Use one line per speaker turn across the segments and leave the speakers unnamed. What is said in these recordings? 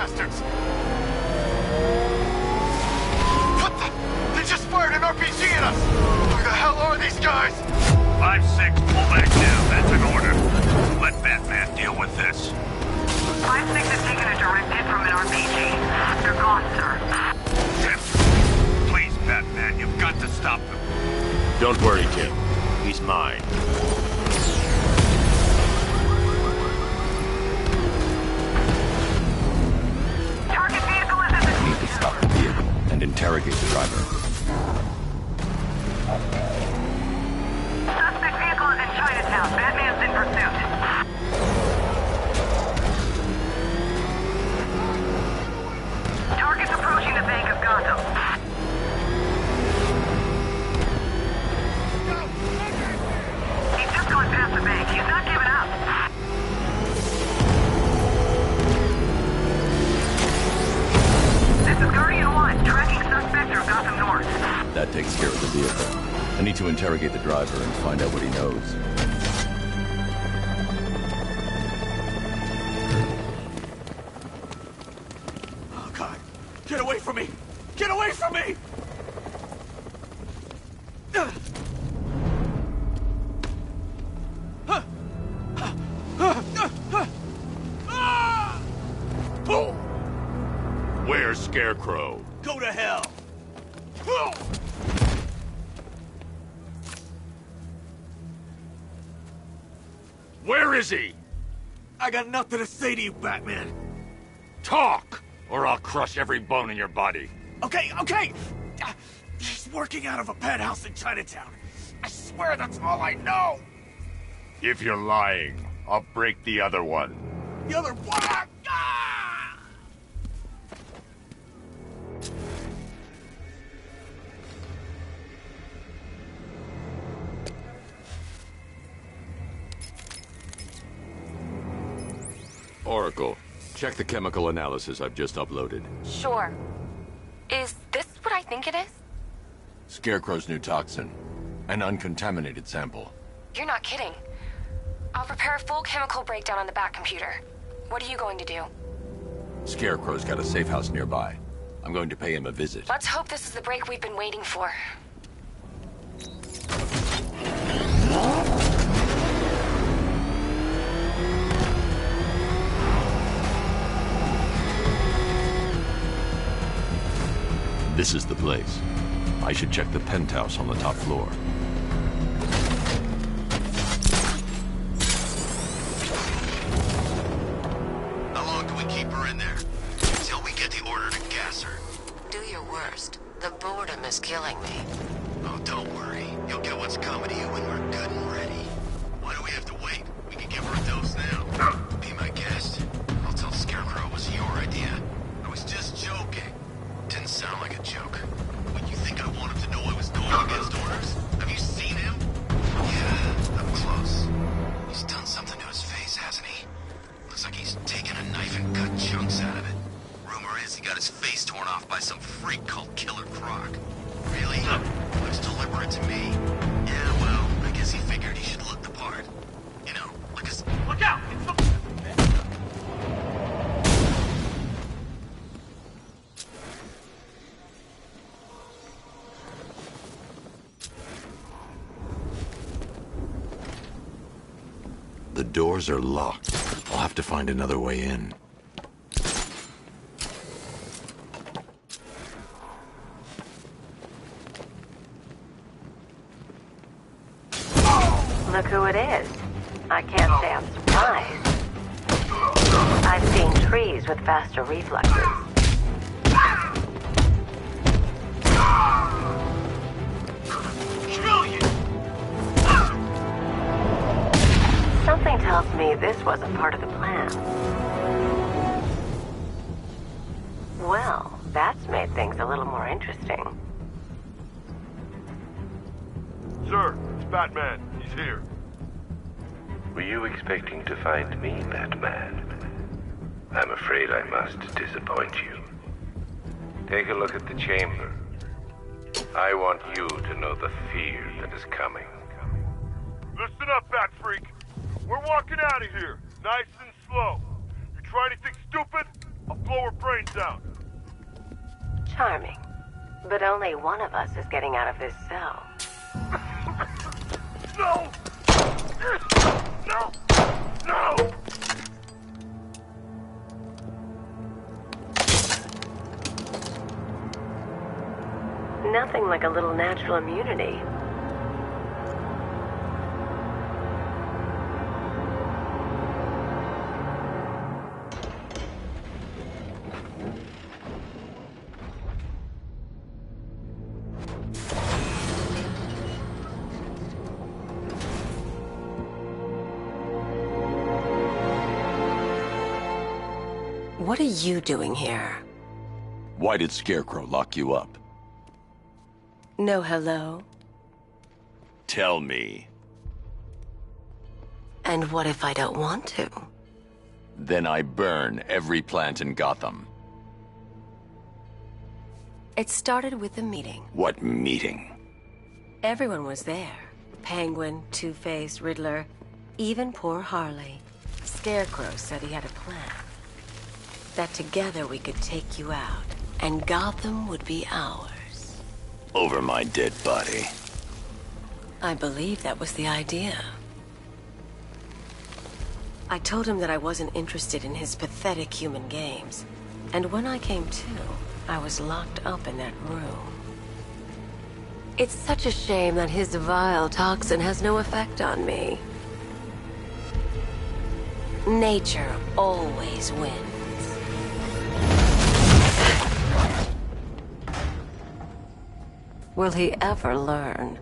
bastards! What the? They just fired an RPG at us! Where the hell are these guys?
5-6, pull back down. That's an order. Let Batman deal with this.
5-6 has taken a direct hit from an RPG. They're gone, sir.
Tim, please, Batman, you've got to stop them.
Don't worry, Tim. He's mine.
Target vehicle is at the...
We need to stop the vehicle and interrogate the driver.
Suspect vehicle is in Chinatown. Batman's in pursuit. Target's approaching the Bank of Gotham. He's just gone past the bank. He's not giving up. This is Guardian 1, tracking suspect through Gotham North.
That takes care of the vehicle. I need to interrogate the driver and find out what he knows.
Oh, God. Get away from me! Get away from me!
Where's Scarecrow?
Go to hell!
Where is he?
I got nothing to say to you, Batman.
Talk, or I'll crush every bone in your body.
Okay, okay! He's working out of a penthouse in Chinatown. I swear that's all I know!
If you're lying, I'll break the other one.
The other one! Ah!
Oracle, check the chemical analysis I've just uploaded.
Sure. Is this what I think it is?
Scarecrow's new toxin. An uncontaminated sample.
You're not kidding. I'll prepare a full chemical breakdown on the back computer. What are you going to do?
Scarecrow's got a safe house nearby. I'm going to pay him a visit.
Let's hope this is the break we've been waiting for.
This is the place. I should check the penthouse on the top floor.
How long can we keep her in there? Until we get the order to gas her.
Do your worst. The boredom is killing me.
Oh, don't worry. You'll get what's coming to you when we're good and ready. Why do we have to wait? We can give her a dose now. Be my guest. I'll tell Scarecrow it was your idea. I was just joking. Didn't sound like a joke. What, you think I want him to know I was going against orders? Have you seen him? Yeah, up close. He's done something to his face, hasn't he? Looks like he's taken a knife and cut chunks out of it. Rumor is he got his face torn off by some freak called Killer Croc. Really? Looks deliberate to me. Yeah, well, I guess he figured he should look the part. You know, like a...
Look out!
The doors are locked. I'll have to find another way in.
Look who it is. I can't say I'm surprised. I've seen trees with faster reflexes. Something tells me this wasn't part of the plan. Well, that's made things a little more interesting.
Sir, it's Batman. He's here.
Were you expecting to find me, Batman? I'm afraid I must disappoint you. Take a look at the chamber. I want you to know the fear that is coming.
Listen up, Bat Freak. We're walking out of here, nice and slow. You try anything stupid, I'll blow blow her brains out.
Charming. But only one of us is getting out of this cell.
No! No! No!
Nothing like a little natural immunity.
What are you doing here?
Why did Scarecrow lock you up?
No hello?
Tell me.
And what if I don't want to?
Then I burn every plant in Gotham.
It started with a meeting.
What meeting?
Everyone was there. Penguin, Two-Face, Riddler, even poor Harley. Scarecrow said he had a plan. That together we could take you out, and Gotham would be ours.
Over my dead body.
I believe that was the idea. I told him that I wasn't interested in his pathetic human games. And when I came to, I was locked up in that room. It's such a shame that his vile toxin has no effect on me. Nature always wins. Will he ever learn?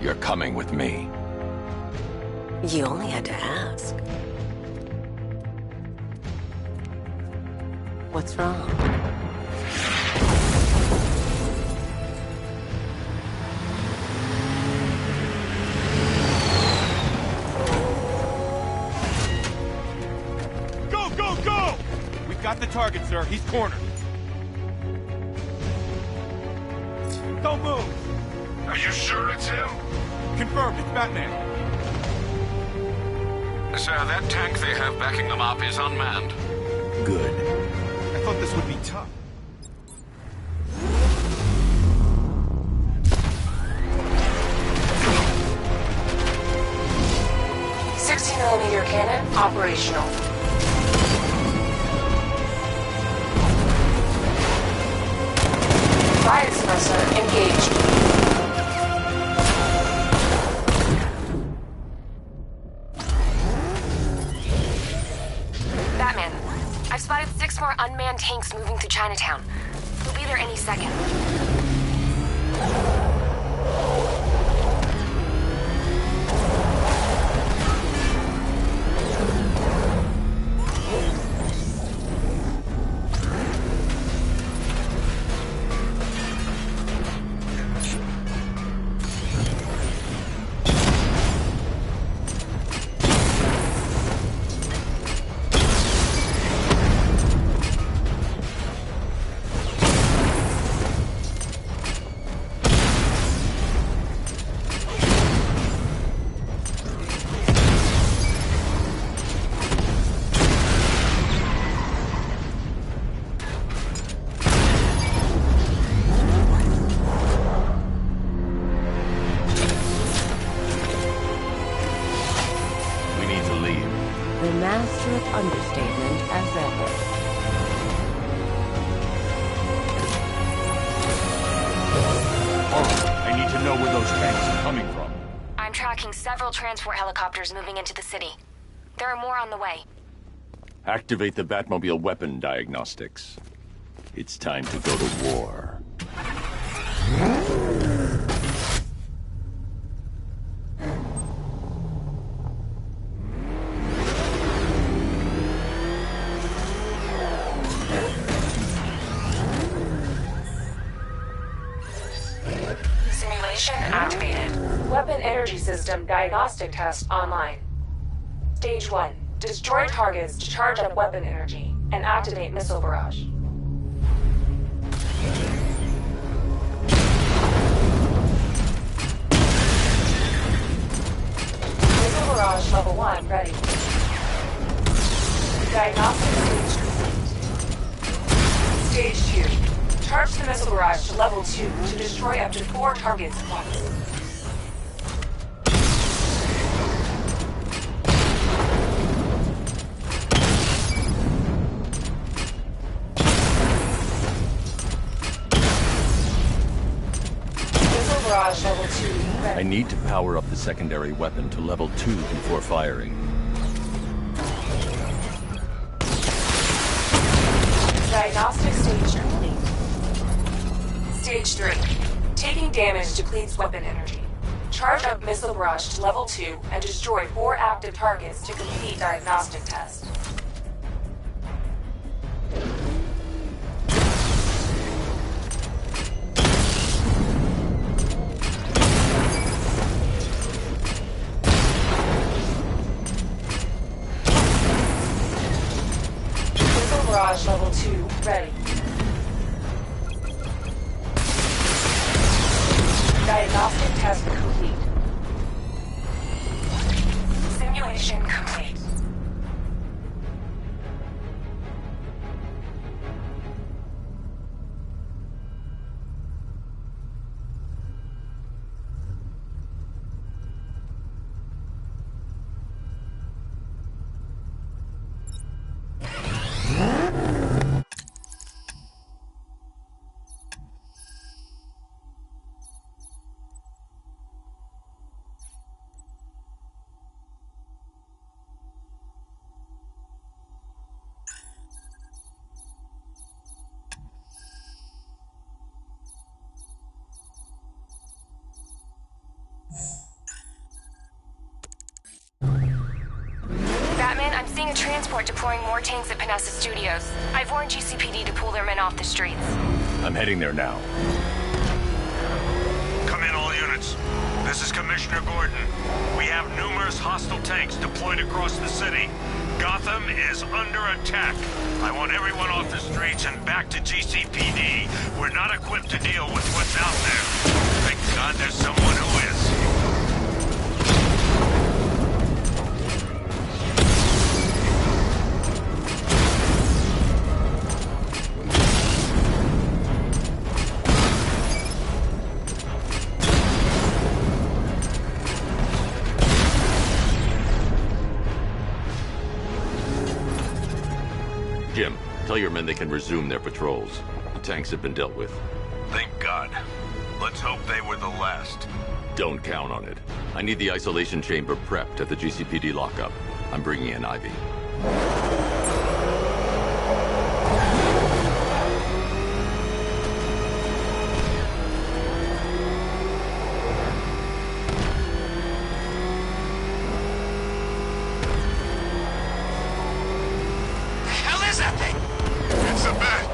You're coming with me.
You only had to ask. What's wrong?
Go! We've got the target, sir. He's cornered. Don't move!
Are you sure it's him?
Confirmed, it's Batman.
Sir, that tank they have backing them up is unmanned.
Good. I thought this would be tough.
$60mm cannon operational. Fire suppressor engaged. Batman, I've spotted 6 more unmanned tanks moving through Chinatown. They'll be there any second.
The master of understatement as ever.
I need to know where those tanks are coming from.
I'm tracking several transport helicopters moving into the city. There are more on the way.
Activate the Batmobile weapon diagnostics. It's time to go to war.
Simulation activated. Weapon energy system diagnostic test online. Stage 1. Destroy targets to charge up weapon energy and activate missile barrage. Missile barrage level 1 ready. Diagnostic stage complete. Stage 2. Charge the missile barrage to level 2 to destroy up to 4 targets at once. Missile barrage level 2 ready.
I need to power up the secondary weapon to level 2 before firing.
Diagnostic stage complete. Stage 3. Taking damage depletes weapon energy. Charge up missile barrage to level 2 and destroy 4 active targets to complete diagnostic test. Missile barrage level 2 ready. Diagnostic test complete. Simulation complete. Batman, I'm seeing a transport deploying more tanks at Panessa Studios. I've warned GCPD to pull their men off the streets.
I'm heading there now.
Come in, all units. This is Commissioner Gordon. We have numerous hostile tanks deployed across the city. Gotham is under attack. I want everyone off the streets and back to GCPD. We're not equipped to deal with what's out there. Thank God there's someone who is.
Jim, tell your men they can resume their patrols. The tanks have been dealt with.
Thank God. Let's hope they were the last.
Don't count on it. I need the isolation chamber prepped at the GCPD lockup. I'm bringing in Ivy.
It's a bat!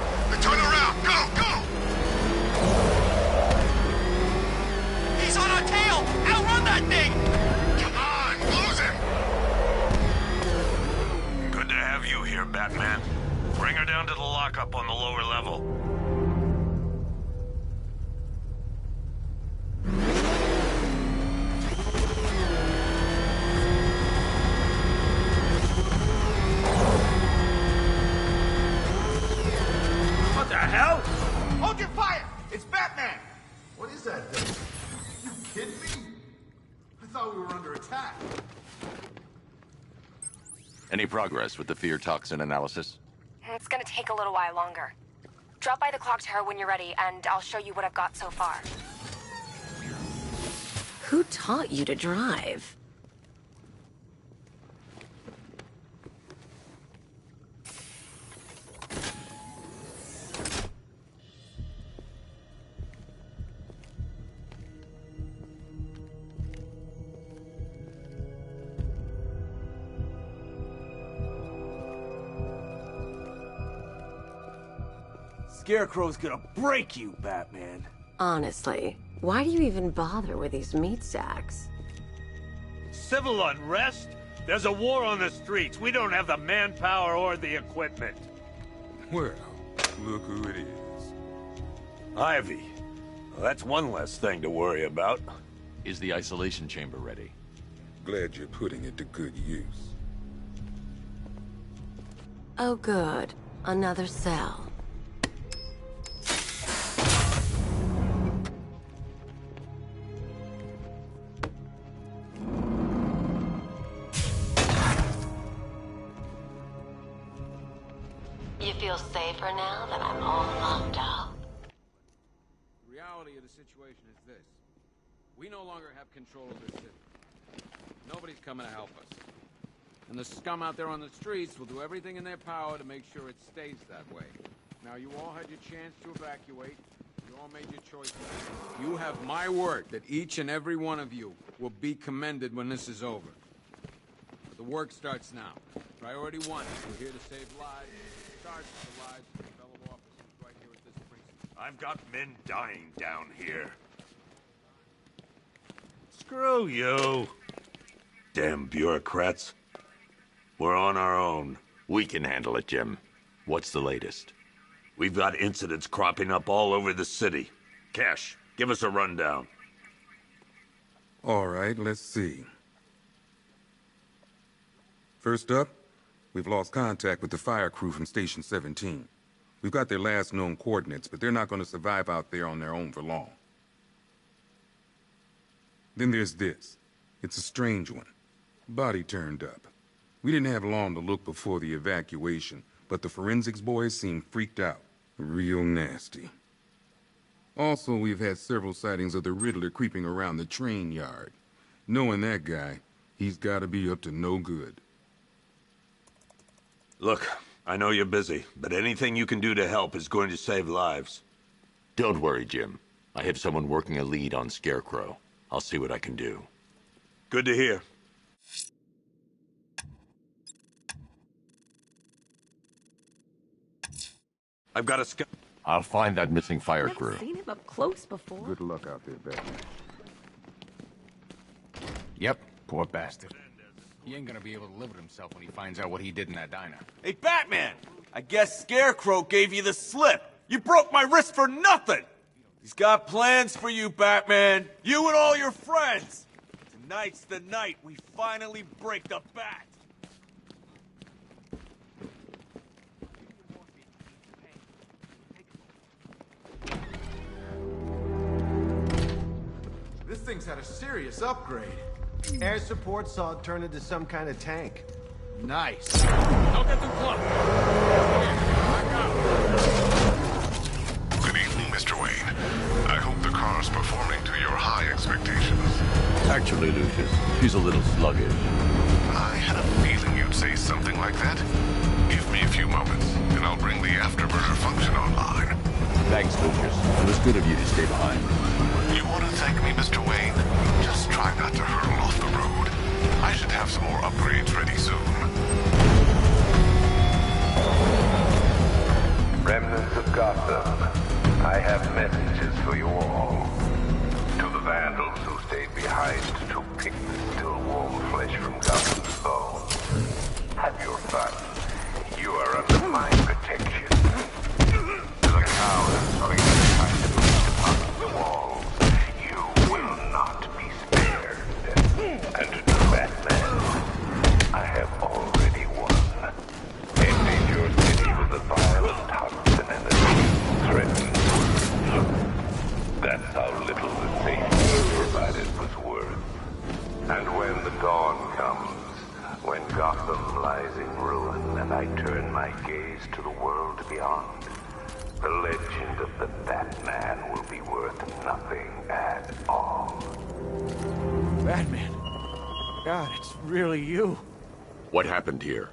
Turn around! Go! Go!
He's on our tail! Outrun that thing!
Come on! Lose him!
Good to have you here, Batman. Bring her down to the lockup on the lower level.
What the hell? Hold your fire! It's Batman!
What is that thing? You kidding me? I thought we were under attack.
Any progress with the fear toxin analysis?
It's gonna take a little while longer. Drop by the clock tower when you're ready, and I'll show you what I've got so far.
Who taught you to drive?
Scarecrow's gonna break you, Batman.
Honestly, why do you even bother with these meat sacks?
Civil unrest? There's a war on the streets. We don't have the manpower or the equipment.
Well, look who it is.
Ivy. Well, that's one less thing to worry about.
Is the isolation chamber ready?
Glad you're putting it to good use.
Oh, good. Another cell. You feel safer now that I'm all locked up?
The reality of the situation is this. We no longer have control of this city. Nobody's coming to help us. And the scum out there on the streets will do everything in their power to make sure it stays that way. Now, you all had your chance to evacuate. You all made your choices. You have my word that each and every one of you will be commended when this is over. But the work starts now. Priority one, we're here to save lives. It starts with the lives of your fellow officers right here at this precinct.
I've got men dying down here.
Screw you. Damn bureaucrats. We're on our own.
We can handle it, Jim. What's the latest?
We've got incidents cropping up all over the city. Cash, give us a rundown.
All right, let's see. First up, we've lost contact with the fire crew from Station 17. We've got their last known coordinates, but they're not going to survive out there on their own for long. Then there's this. It's a strange one. Body turned up. We didn't have long to look before the evacuation, but the forensics boys seemed freaked out. Real nasty. Also, we've had several sightings of the Riddler creeping around the train yard. Knowing that guy, he's got to be up to no good.
Look, I know you're busy, but anything you can do to help is going to save lives.
Don't worry, Jim. I have someone working a lead on Scarecrow. I'll see what I can do.
Good to hear. I've got a
I'll find that missing fire crew.
I've seen him up close before.
Good luck out there, Batman.
Yep, poor bastard. He ain't gonna be able to live with himself when he finds out what he did in that diner.
Hey, Batman! I guess Scarecrow gave you the slip. You broke my wrist for nothing! He's got plans for you, Batman. You and all your friends. Tonight's the night we finally break the bat.
This thing's had a serious upgrade. Air support saw it turn into some kind of tank.
Nice. Don't get too close.
Good evening, Mr. Wayne. I hope the car's performing to your high expectations.
Actually, Lucius, she's a little sluggish.
I had a feeling you'd say something like that. Give me a few moments, and I'll bring the afterburner function online.
Thanks, Lucius. It was good of you to stay behind.
You want to thank me, Mr. Wayne? Just try not to hurtle off the road. I should have some more upgrades ready soon.
Remnants of Gotham, I have messages for you all. To the vandals who stayed behind to pick the still warm flesh from Gotham's bones. Have your fun. You are under my protection. To the cowards screaming trying to reach upon the walls, you will not be spared. And to Batman, I have already won. Ending your city with the violent toxin and the threatened. That's how little the safety you provided was worth. And when the dawn comes, when Gotham lies in ruin and I turn my gaze to the world beyond, the legend of the Batman will be worth nothing at all.
Batman. God, it's really you.
What happened here?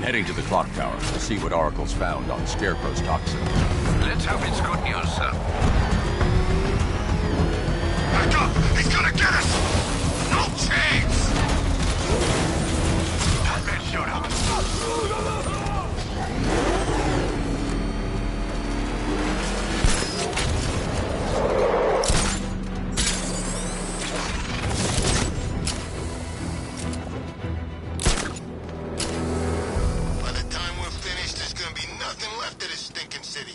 Heading to the clock tower to see what Oracle's found on Scarecrow's toxin.
Let's hope it's good news, sir.
Back up! He's gonna get us! No chance! Batman showed up.
By the time we're finished, there's gonna be nothing left of this stinking city.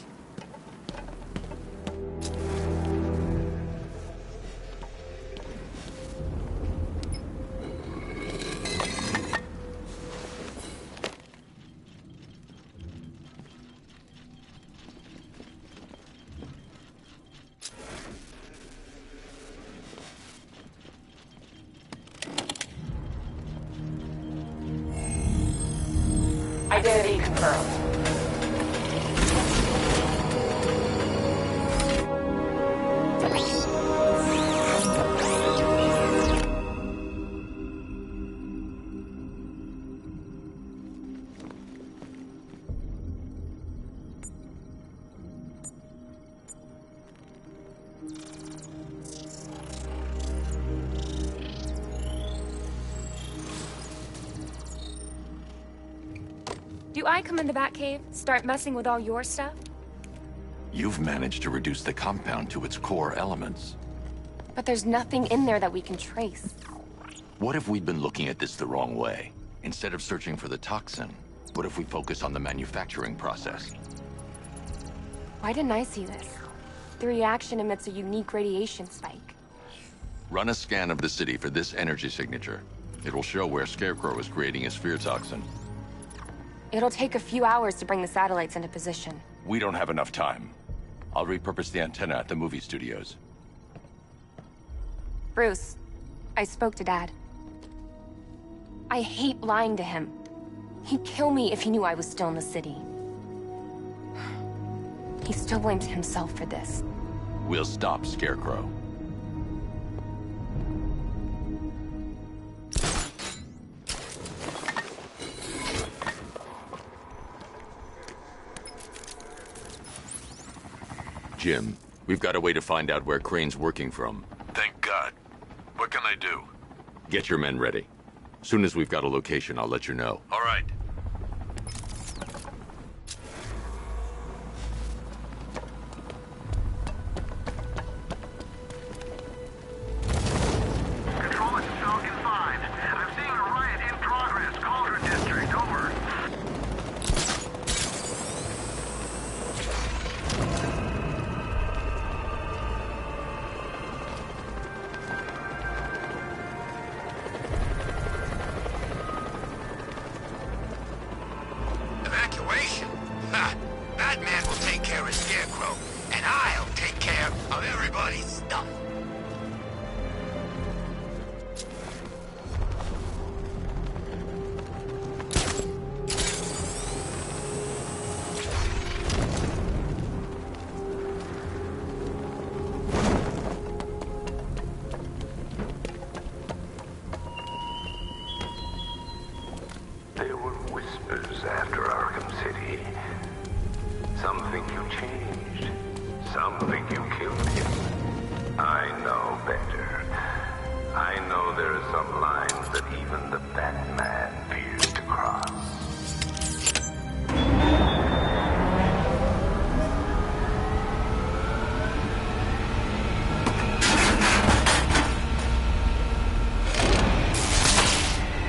Identity confirmed.
Do I come in the Batcave, start messing with all your stuff?
You've managed to reduce the compound to its core elements.
But there's nothing in there that we can trace.
What if we've been looking at this the wrong way? Instead of searching for the toxin, what if we focus on the manufacturing process?
Why didn't I see this? The reaction emits a unique radiation spike.
Run a scan of the city for this energy signature. It will show where Scarecrow is creating his fear toxin.
It'll take a few hours to bring the satellites into position.
We don't have enough time. I'll repurpose the antenna at the movie studios.
Bruce, I spoke to Dad. I hate lying to him. He'd kill me if he knew I was still in the city. He still blames himself for this.
We'll stop Scarecrow. Jim, we've got a way to find out where Crane's working from.
Thank God. What can I do?
Get your men ready. Soon as we've got a location, I'll let you know.
All right.
Control, it's Falcon 5. I'm seeing a riot in progress. Cauldron District, over.
Evacuation? Ha! Batman will take care of Scarecrow, and I'll take care of everybody's stuff.
There were whispers after Arkham City. Some think you changed. Some think you killed him. I know better. I know there are some lines that even the Batman fears to cross.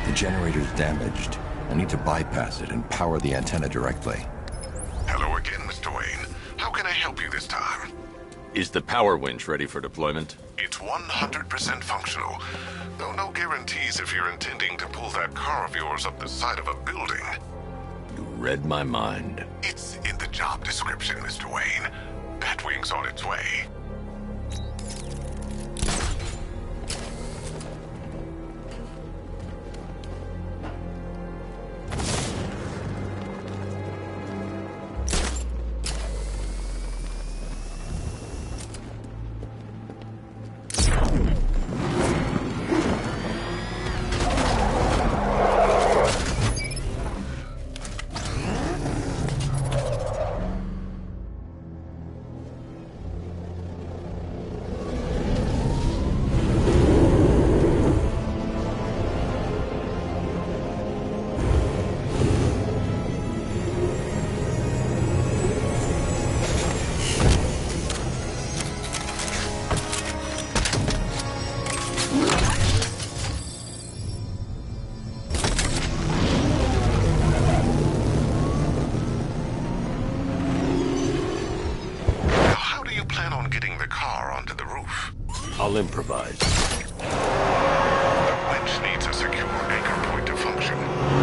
The generator's damaged. I need to bypass it and power the antenna directly.
Hello again, Mr. Wayne. How can I help you this time?
Is the power winch ready for deployment?
It's 100% functional, though no guarantees if you're intending to pull that car of yours up the side of a building.
You read my mind.
It's in the job description, Mr. Wayne. Batwing's on its way. on getting the car onto the roof?
I'll improvise.
The winch needs a secure anchor point to function.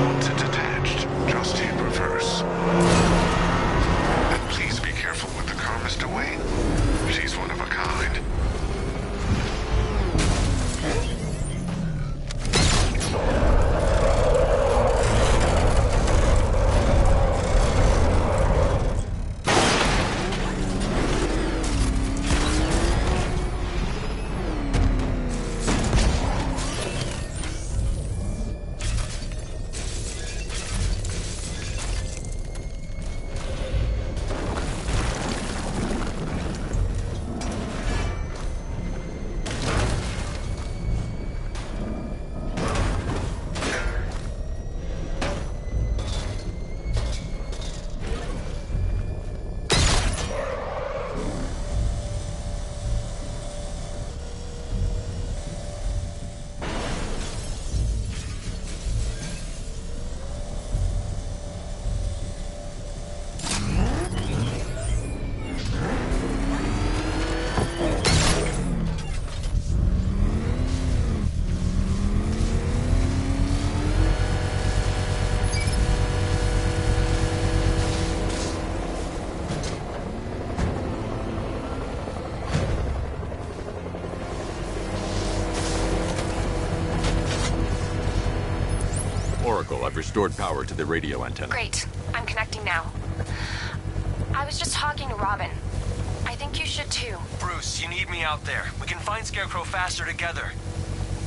Once it's attached, just hit reverse. And please be careful with the car, Mr. Wayne. She's one of a kind.
I've restored power to the radio antenna.
Great. I'm connecting now. I was just talking to Robin. I think you should too.
Bruce, you need me out there. We can find Scarecrow faster together.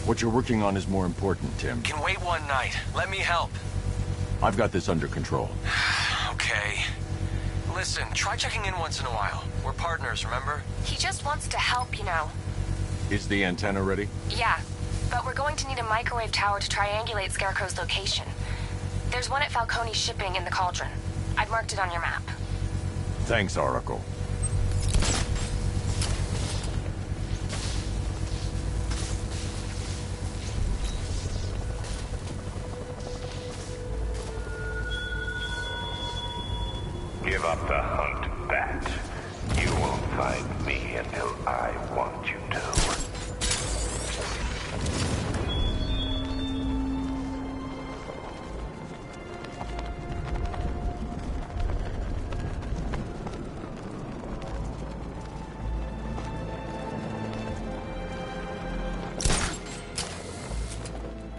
What you're working on is more important, Tim.
Can wait one night. Let me help.
I've got this under control.
Okay. Listen, try checking in once in a while. We're partners, remember?
He just wants to help, you know.
Is the antenna ready?
Yeah, but we're going to need a microwave tower to triangulate Scarecrow's location. There's one at Falcone's shipping in the Cauldron. I've marked it on your map.
Thanks, Oracle.
Give up the hunt, Bat. You won't find me until I want you to.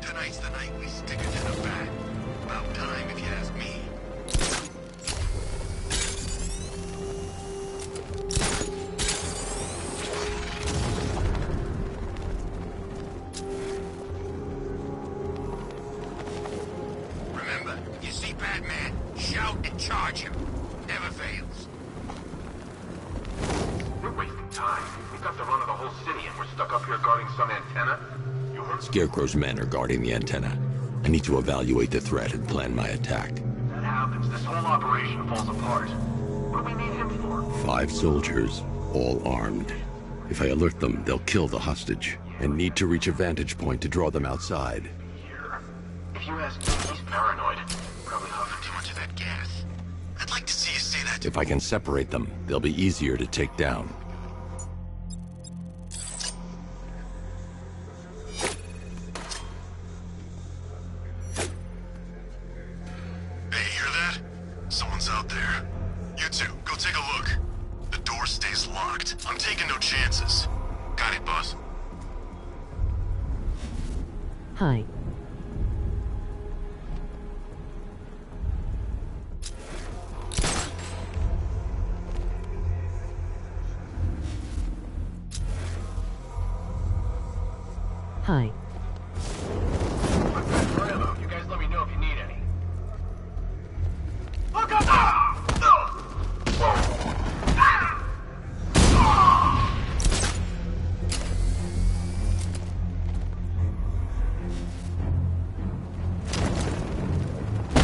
Tonight's the night we stick it to the Bat. About time, if you ask me. Remember, you see Batman, shout and charge him. Never fails.
We're wasting time. We've got the run of the whole city and we're stuck up here guarding some antenna. You heard?
Scarecrow's men are guarding the antenna. I need to evaluate the threat and plan my attack.
That happens. This whole operation falls apart. What do we need him for?
5 soldiers, all armed. If I alert them, they'll kill the hostage, and need to reach a vantage point to draw them outside.
If you ask me, he's paranoid.
Probably huffing too much of that gas. I'd like to see you say that to
If I can separate them, they'll be easier to take down.
Hey, hear that? Someone's out there. You two, go take a look. The door stays locked. I'm taking no chances. Got it, boss.
Hi. Hi.
I've got your ammo. You guys let me know if you need any. Look up!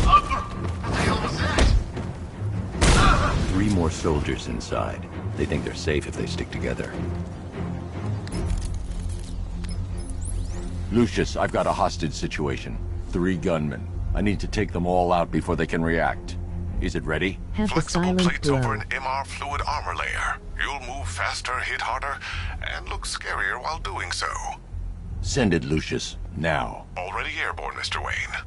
What the hell was that?
3 more soldiers inside. They think they're safe if they stick together. Lucius, I've got a hostage situation. 3 gunmen. I need to take them all out before they can react. Is it ready?
Have the
Flexible
silent
plates over
glow.
an MR fluid armor layer. You'll move faster, hit harder, and look scarier while doing so.
Send it, Lucius. Now.
Already airborne, Mr. Wayne.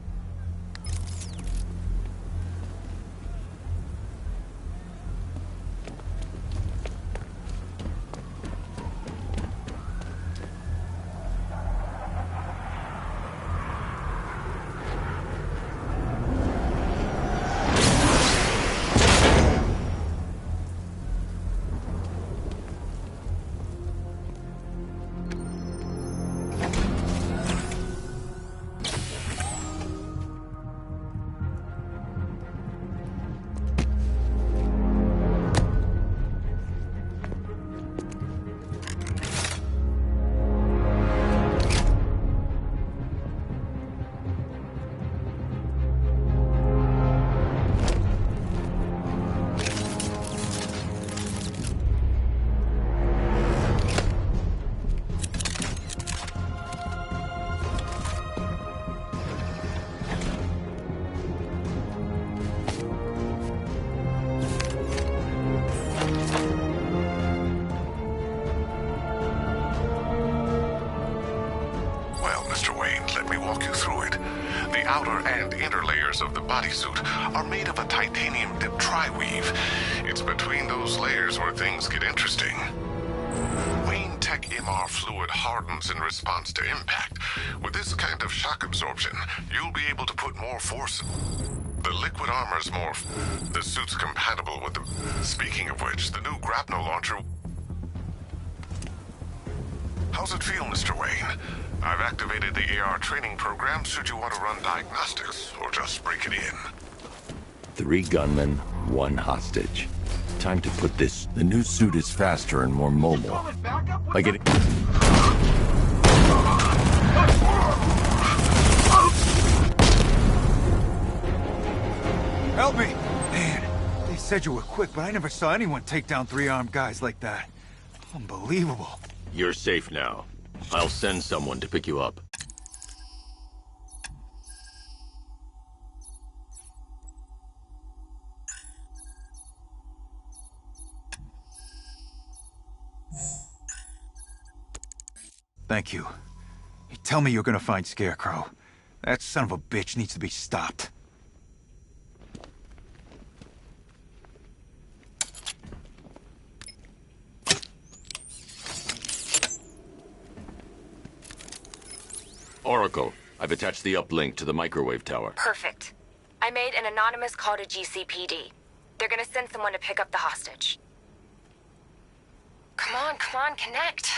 Of the bodysuit are made of a titanium dip tri-weave. It's between those layers where things get interesting. Wayne Tech MR fluid hardens in response to impact. With this kind of shock absorption, you'll be able to put more force. The liquid armor's more... The suit's compatible with the... Speaking of which, the new grapnel launcher... How's it feel, Mr. Wayne? I've activated the AR training program should you want to run diagnostics, or just break it in.
3 gunmen, 1 hostage. Time to put this... The new suit is faster and more mobile. Like it...
Help me! Man, they said you were quick, but I never saw anyone take down 3 armed guys like that. Unbelievable.
You're safe now. I'll send someone to pick you up.
Thank you. You tell me you're gonna find Scarecrow. That son of a bitch needs to be stopped.
Oracle, I've attached the uplink to the microwave tower.
Perfect. I made an anonymous call to GCPD. They're gonna send someone to pick up the hostage. Come on, connect.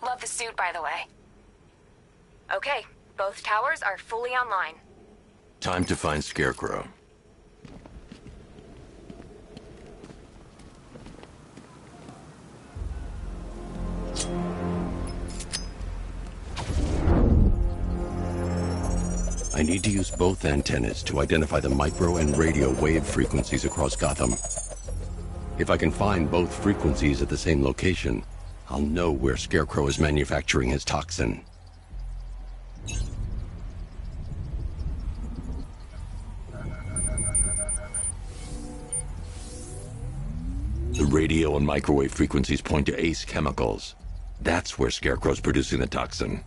Love the suit, by the way. Okay, both towers are fully online.
Time to find Scarecrow. I need to use both antennas to identify the micro and radio wave frequencies across Gotham. If I can find both frequencies at the same location, I'll know where Scarecrow is manufacturing his toxin. The radio and microwave frequencies point to Ace Chemicals. That's where Scarecrow's producing the toxin.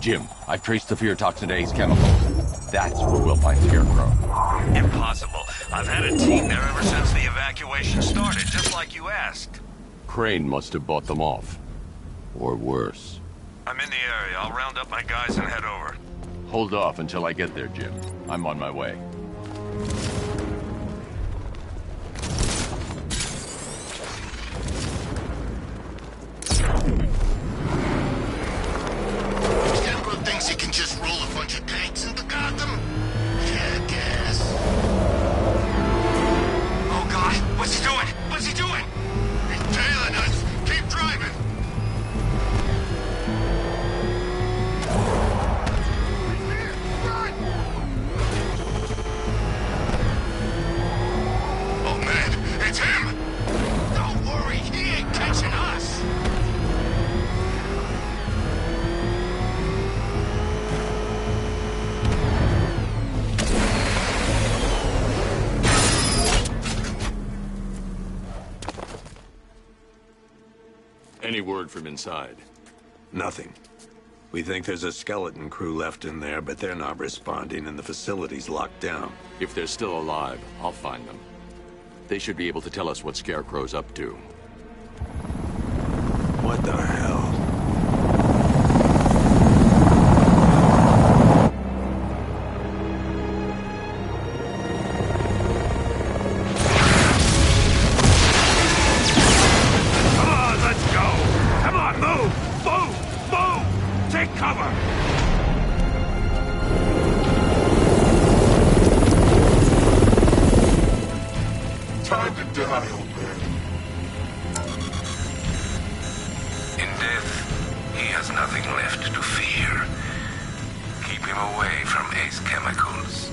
Jim, I've traced the fear toxin to Ace Chemicals. That's where we'll find Scarecrow.
Impossible. I've had a team there ever since the evacuation started, just like you asked.
Crane must have bought them off. Or worse.
I'm in the area. I'll round up my guys and head over.
Hold off until I get there, Jim. I'm on my way.
Scarecrow thinks he can just roll a bunch of tanks into Gotham? Jackass.
Oh God, what's he doing? What's he doing?
He's tailing us. Keep driving.
Oh man, it's him!
Don't worry, he ain't catching us.
Any word from inside?
Nothing. We think there's a skeleton crew left in there, but they're not responding and the facility's locked down.
If they're still alive, I'll find them. They should be able to tell us what Scarecrow's up to.
What the hell?
Come on, let's go! Come on, move! Move! Move! Take cover!
Time to die, old man. In death, he has nothing left to fear. Keep him away from Ace Chemicals.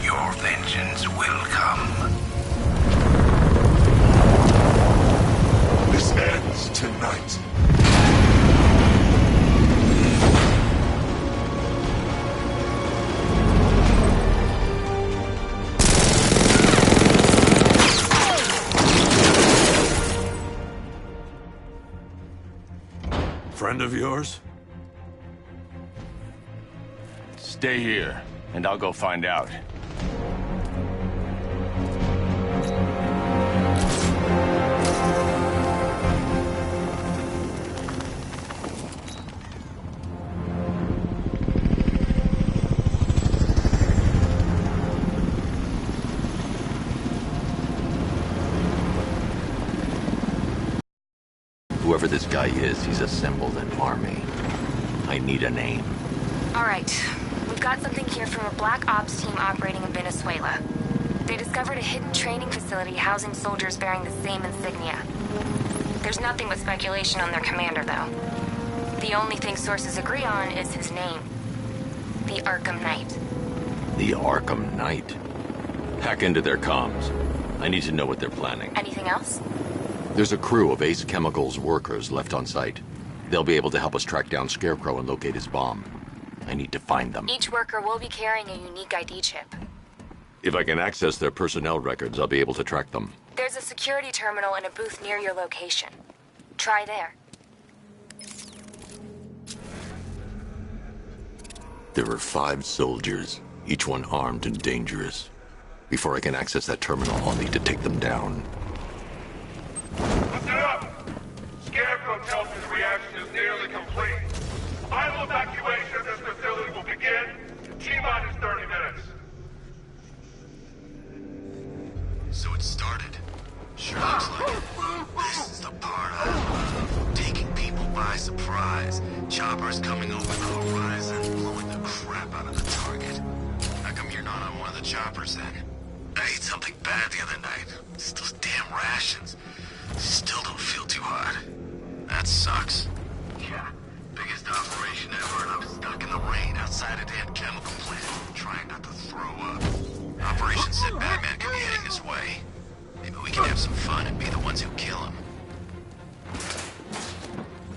Your vengeance will come. This ends tonight.
Friend of yours?
Stay here, and I'll go find out.
Whoever this guy is, he's assembled an army. I need a name.
All right. We've got something here from a Black Ops team operating in Venezuela. They discovered a hidden training facility housing soldiers bearing the same insignia. There's nothing but speculation on their commander, though. The only thing sources agree on is his name. The Arkham Knight.
The Arkham Knight? Hack into their comms. I need to know what they're planning.
Anything else?
There's a crew of Ace Chemicals workers left on site. They'll be able to help us track down Scarecrow and locate his bomb. I need to find them.
Each worker will be carrying a unique ID chip.
If I can access their personnel records, I'll be able to track them.
There's a security terminal in a booth near your location. Try there.
There are 5 soldiers, each one armed and dangerous. Before I can access that terminal, I'll need to take them down.
Listen up! Scarecrow tells me the reaction is nearly complete. Final evacuation of this facility will begin in T-minus 30 minutes.
So it started. Sure looks like it. This is the part I love. Taking people by surprise. Choppers coming over the horizon, blowing the crap out of the target. How come you're not on one of the choppers then? I ate something bad the other night. It's those damn rations. Still don't feel too hot. That sucks. Yeah, biggest operation ever, and I'm stuck in the rain outside a damn chemical plant, trying not to throw up. Operation said Batman could be heading this way. Maybe we can have some fun and be the ones who kill him.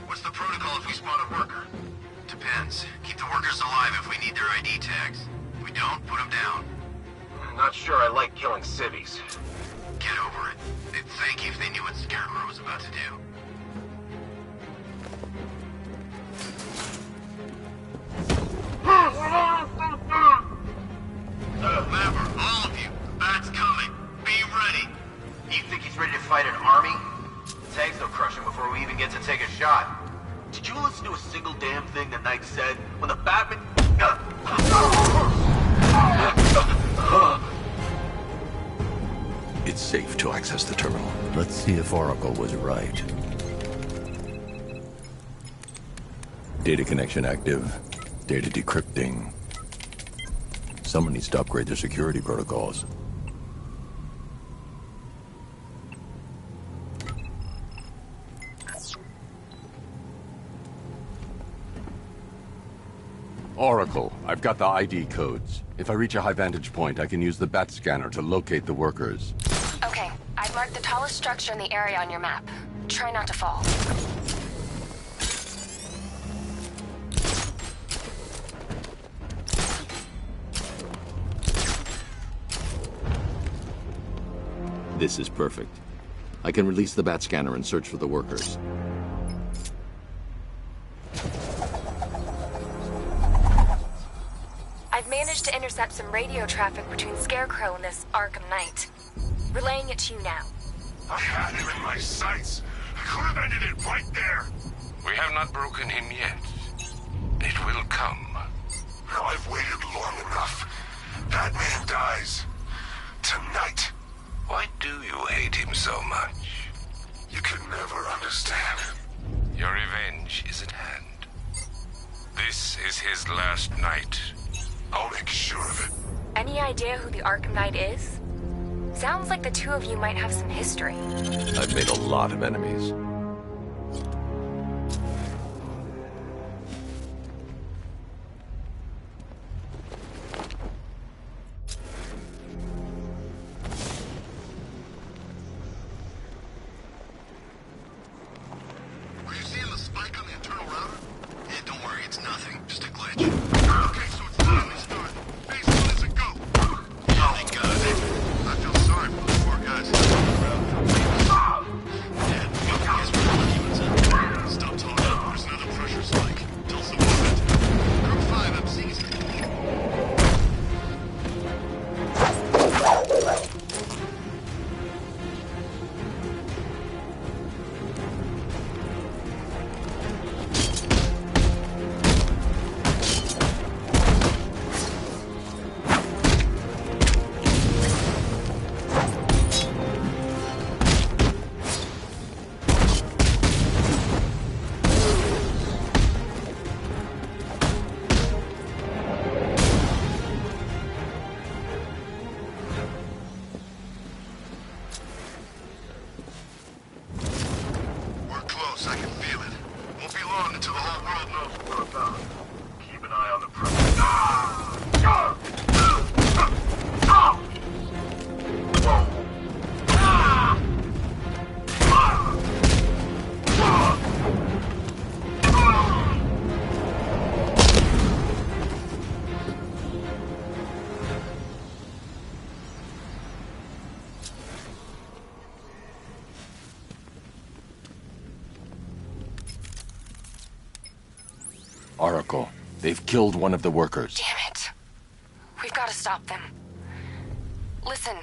What's the protocol if we spot a worker? Depends. Keep the workers alive if we need their ID tags. If we don't, put them down.
I'm not sure I like killing civvies.
Get over it. They'd thank you if they knew what Scarecrow was about to do. Remember, all of you, the bat's coming. Be ready.
You think he's ready to fight an army? Tags will crush him before we even get to take a shot. Did you listen to a single damn thing the Knight said when the Batman...
It's safe to access the terminal. Let's see if Oracle was right. Data connection active. Data decrypting. Someone needs to upgrade their security protocols. Oracle, I've got the ID codes. If I reach a high vantage point, I can use the bat scanner to locate the workers.
Okay, I've marked the tallest structure in the area on your map. Try not to fall.
This is perfect. I can release the bat scanner and search for the workers.
intercept some radio traffic between Scarecrow and this Arkham Knight. Relaying it to you now.
I had him in my sights. I could have ended it right there.
We have not broken him yet. It will come.
Now I've waited long enough. Batman dies. Tonight.
Why do you hate him so much?
You can never understand.
Your revenge is at hand. This is his last night.
I'll make sure of it.
Any idea who the Arkham Knight is? Sounds like the two of you might have some history.
I've made a lot of enemies.
Were you seeing the spike on the internal router? Yeah, don't worry, it's nothing. Just a glitch. Okay, so it's finally started. Phase 1 is a go. Oh, thank God. I feel sorry for the poor guys. Dad, I guess we're lucky what's up. Stop talking. There's another pressure spike. Tell someone that. Group 5, I'm seeing something. We're close, I can feel it. Won't be long until the whole world knows what we're about. Keep an eye on the pressure.
Oracle, they've killed one of the workers.
Damn it. We've got to stop them. Listen,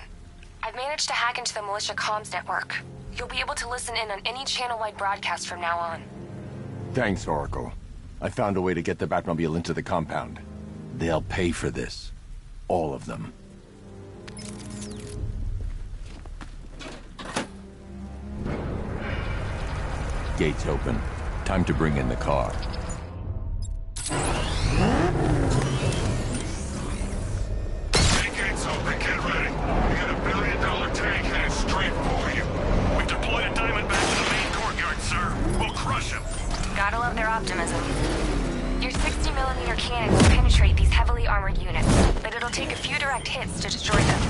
I've managed to hack into the militia comms network. You'll be able to listen in on any channel-wide broadcast from now on.
Thanks, Oracle. I found a way to get the Batmobile into the compound. They'll pay for this. All of them. Gates open. Time to bring in the car.
Gates open, get ready. We got $1 billion tank headed straight for you.
We've deployed a diamond back to the main courtyard, sir. We'll crush him.
Gotta love their optimism. Your 60mm cannon will penetrate these heavily armored units, but it'll take a few direct hits to destroy them.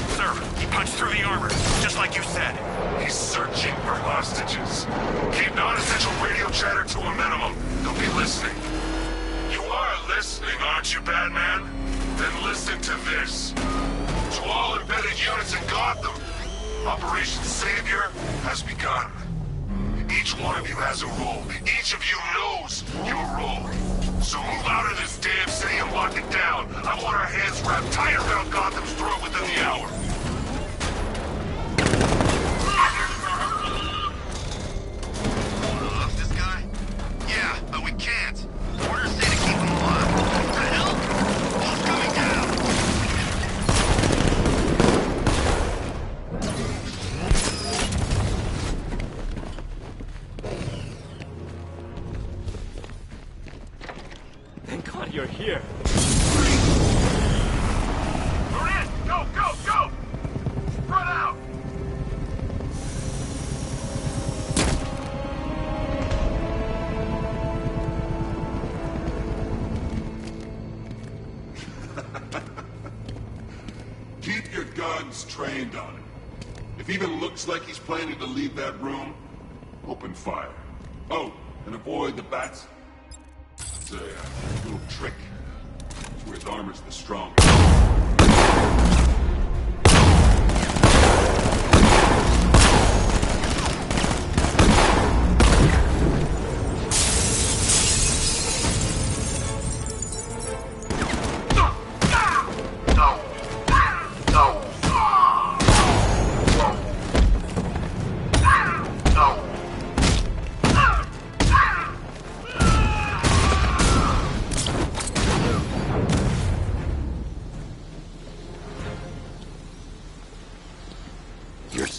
Sir, he punched through the armor, just like you said.
He's searching for hostages. Keep non-essential radio chatter to a minimum. They'll be listening. You are listening, aren't you, Batman? Then listen to this. To all embedded units in Gotham, Operation Savior has begun. Each one of you has a role. Each of you knows your role. So move out of this damn city and lock it down. I want our hands wrapped tight around Gotham's throat within the hour.
Off this guy? Yeah, but we can't. Orders say to keep him alive. What the hell? Wall's coming down.
Thank God you're here.
We're in! Go, go, go! Spread out!
Keep your guns trained on him. If even looks like he's planning to leave that room, open fire. Oh, and avoid the bats. It's a little trick. It's where his armor's the strongest.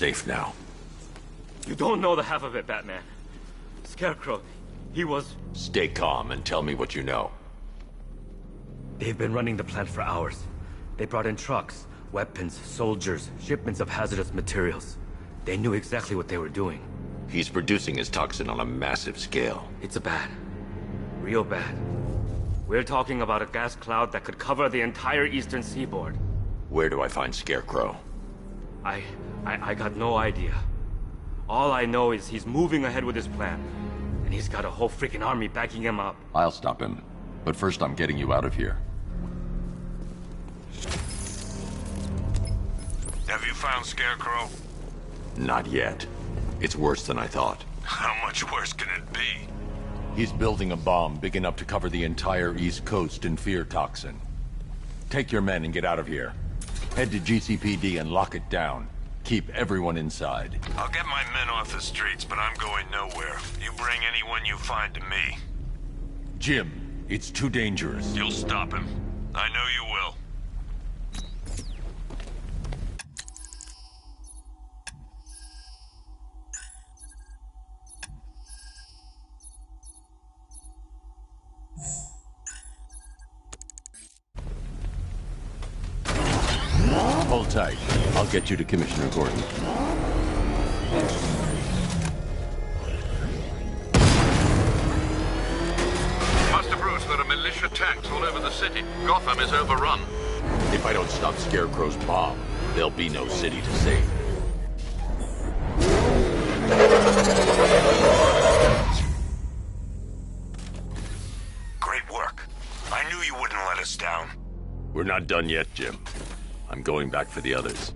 safe now.
You don't know the half of it, Batman. Scarecrow, he was...
Stay calm and tell me what you know.
They've been running the plant for hours. They brought in trucks, weapons, soldiers, shipments of hazardous materials. They knew exactly what they were doing.
He's producing his toxin on a massive scale.
It's bad. Real bad. We're talking about a gas cloud that could cover the entire eastern seaboard.
Where do I find Scarecrow?
I got no idea. All I know is he's moving ahead with his plan. And he's got a whole freaking army backing him up.
I'll stop him. But first I'm getting you out of here.
Have you found Scarecrow?
Not yet. It's worse than I thought.
How much worse can it be?
He's building a bomb big enough to cover the entire East Coast in fear toxin. Take your men and get out of here. Head to GCPD and lock it down. Keep everyone inside.
I'll get my men off the streets, but I'm going nowhere. You bring anyone you find to me.
Jim, it's too dangerous.
You'll stop him. I know you will.
Hold tight. I'll get you to Commissioner Gordon.
Master Bruce, there are militia tanks all over the city. Gotham is overrun.
If I don't stop Scarecrow's bomb, there'll be no city to save.
Great work. I knew you wouldn't let us down.
We're not done yet, Jim. I'm going back for the others.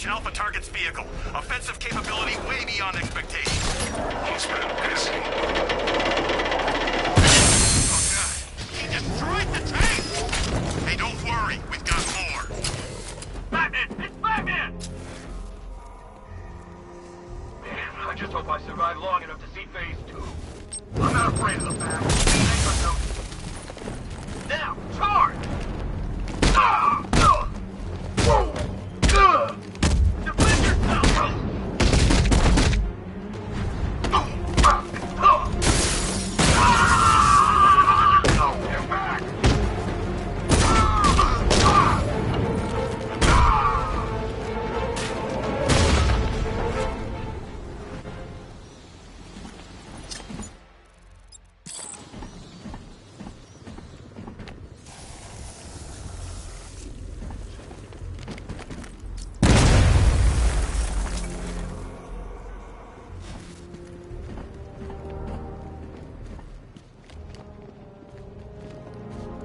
Alpha target's vehicle. Offensive capability way beyond expectations. He's been busy. Oh god, he destroyed the tank! Hey, don't worry, we've got more.
Batman! It's Batman! Man, I just hope I survive long enough to see Phase 2. I'm not afraid of the bat. Now, charge!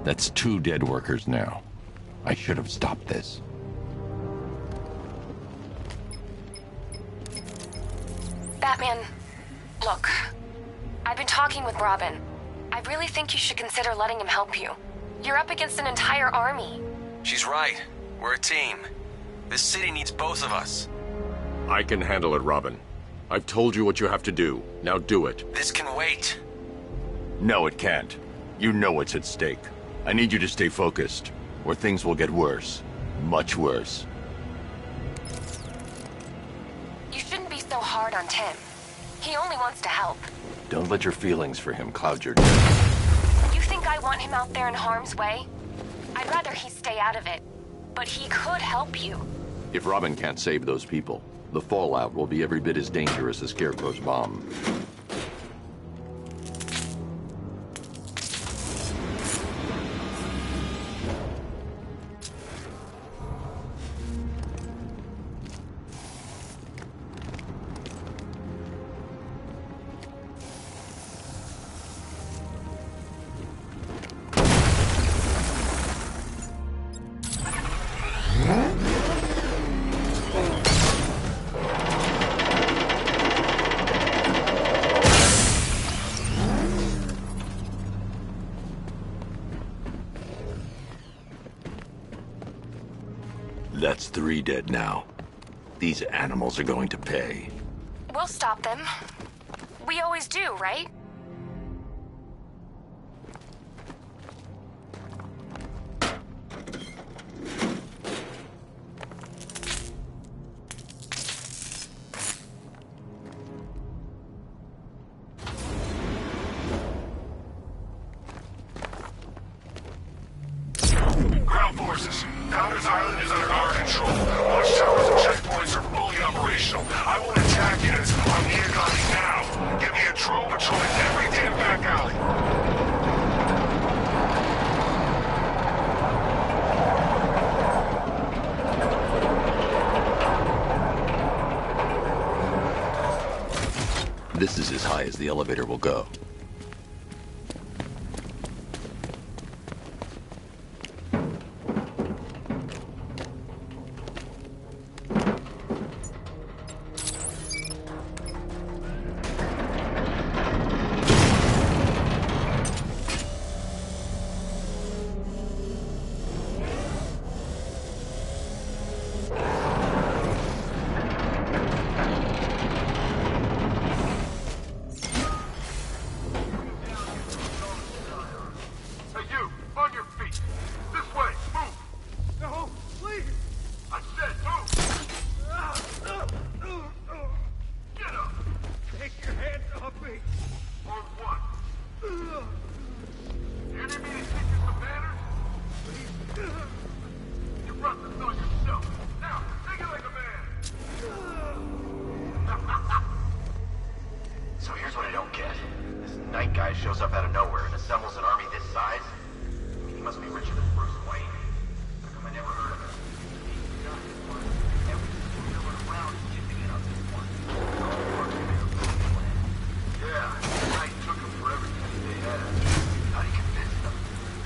That's 2 dead workers now. I should have stopped this.
Batman, look. I've been talking with Robin. I really think you should consider letting him help you. You're up against an entire army.
She's right. We're a team. This city needs both of us.
I can handle it, Robin. I've told you what you have to do. Now do it.
This can wait.
No, it can't. You know what's at stake. I need you to stay focused, or things will get worse. Much worse.
You shouldn't be so hard on Tim. He only wants to help.
Don't let your feelings for him cloud your...
You think I want him out there in harm's way? I'd rather he stay out of it. But he could help you.
If Robin can't save those people, the fallout will be every bit as dangerous as Scarecrow's bomb. That's 3 dead now. These animals are going to pay.
We'll stop them. We always do, right?
Ground forces, Founders Island is under our control. Watchtowers and checkpoints are fully operational. I want attack units on Neogani now. Get me a drone patrolling every damn back alley.
This is as high as the elevator will go.
So here's what I don't get. This night guy shows up out of nowhere and assembles an army this size. He must be richer than Bruce Wayne. How come I never heard of him? He's got his one. Every villain around is chipping in on this one. Yeah, Knight took him for everything they had. How'd he convince them?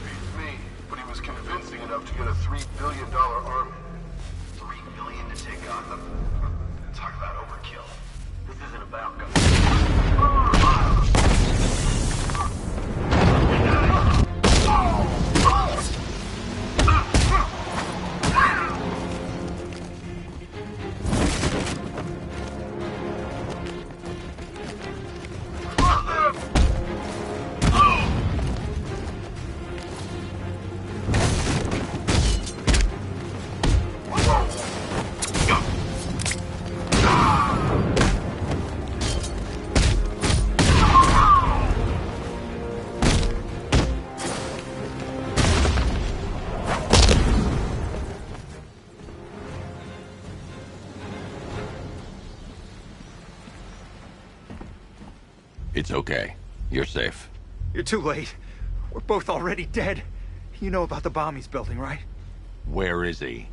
Beats me, but he was convincing enough to get a $3 billion army.
$3 billion to take Gotham? Talk about overkill. This isn't about Gotham.
It's okay. You're safe.
You're too late. We're both already dead. You know about the bomb he's building, right?
Where is he?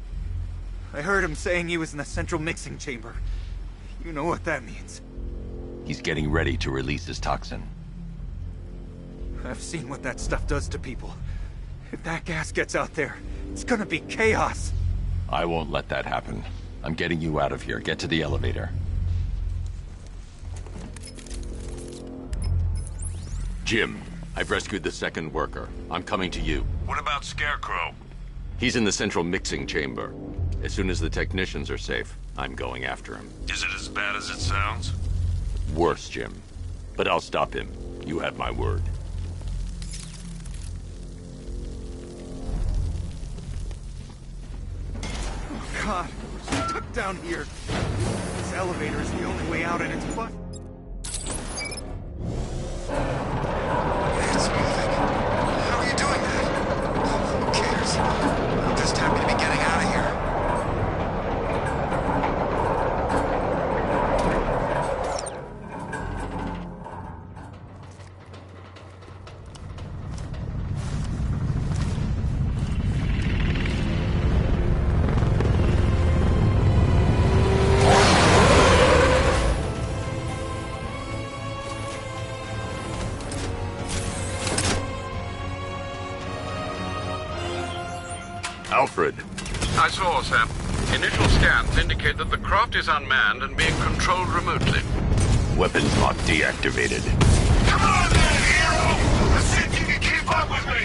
I heard him saying he was in the central mixing chamber. You know what that means.
He's getting ready to release his toxin.
I've seen what that stuff does to people. If that gas gets out there, it's gonna be chaos.
I won't let that happen. I'm getting you out of here. Get to the elevator. Jim, I've rescued the second worker. I'm coming to you.
What about Scarecrow?
He's in the central mixing chamber. As soon as the technicians are safe, I'm going after him.
Is it as bad as it sounds?
Worse, Jim. But I'll stop him. You have my word.
Oh, God. We're stuck down here. This elevator is the only way out, and it's fucked.
It's moving. How are you doing that? Who cares? I'm just happy to be getting out of here.
Alfred.
I saw, Sam. Initial scans indicate that the craft is unmanned and being controlled remotely.
Weapons lock deactivated.
Come on then, hero! Let's see if you can keep up with me!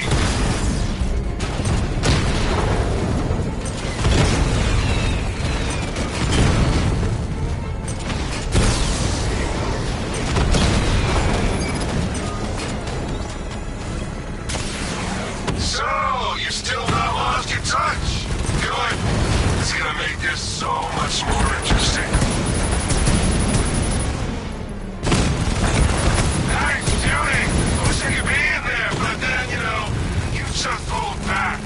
So, you still not lost your touch? Good. It's gonna make this so much more interesting. Nice shooting! Wish I could be in there, but then, you just pulled back.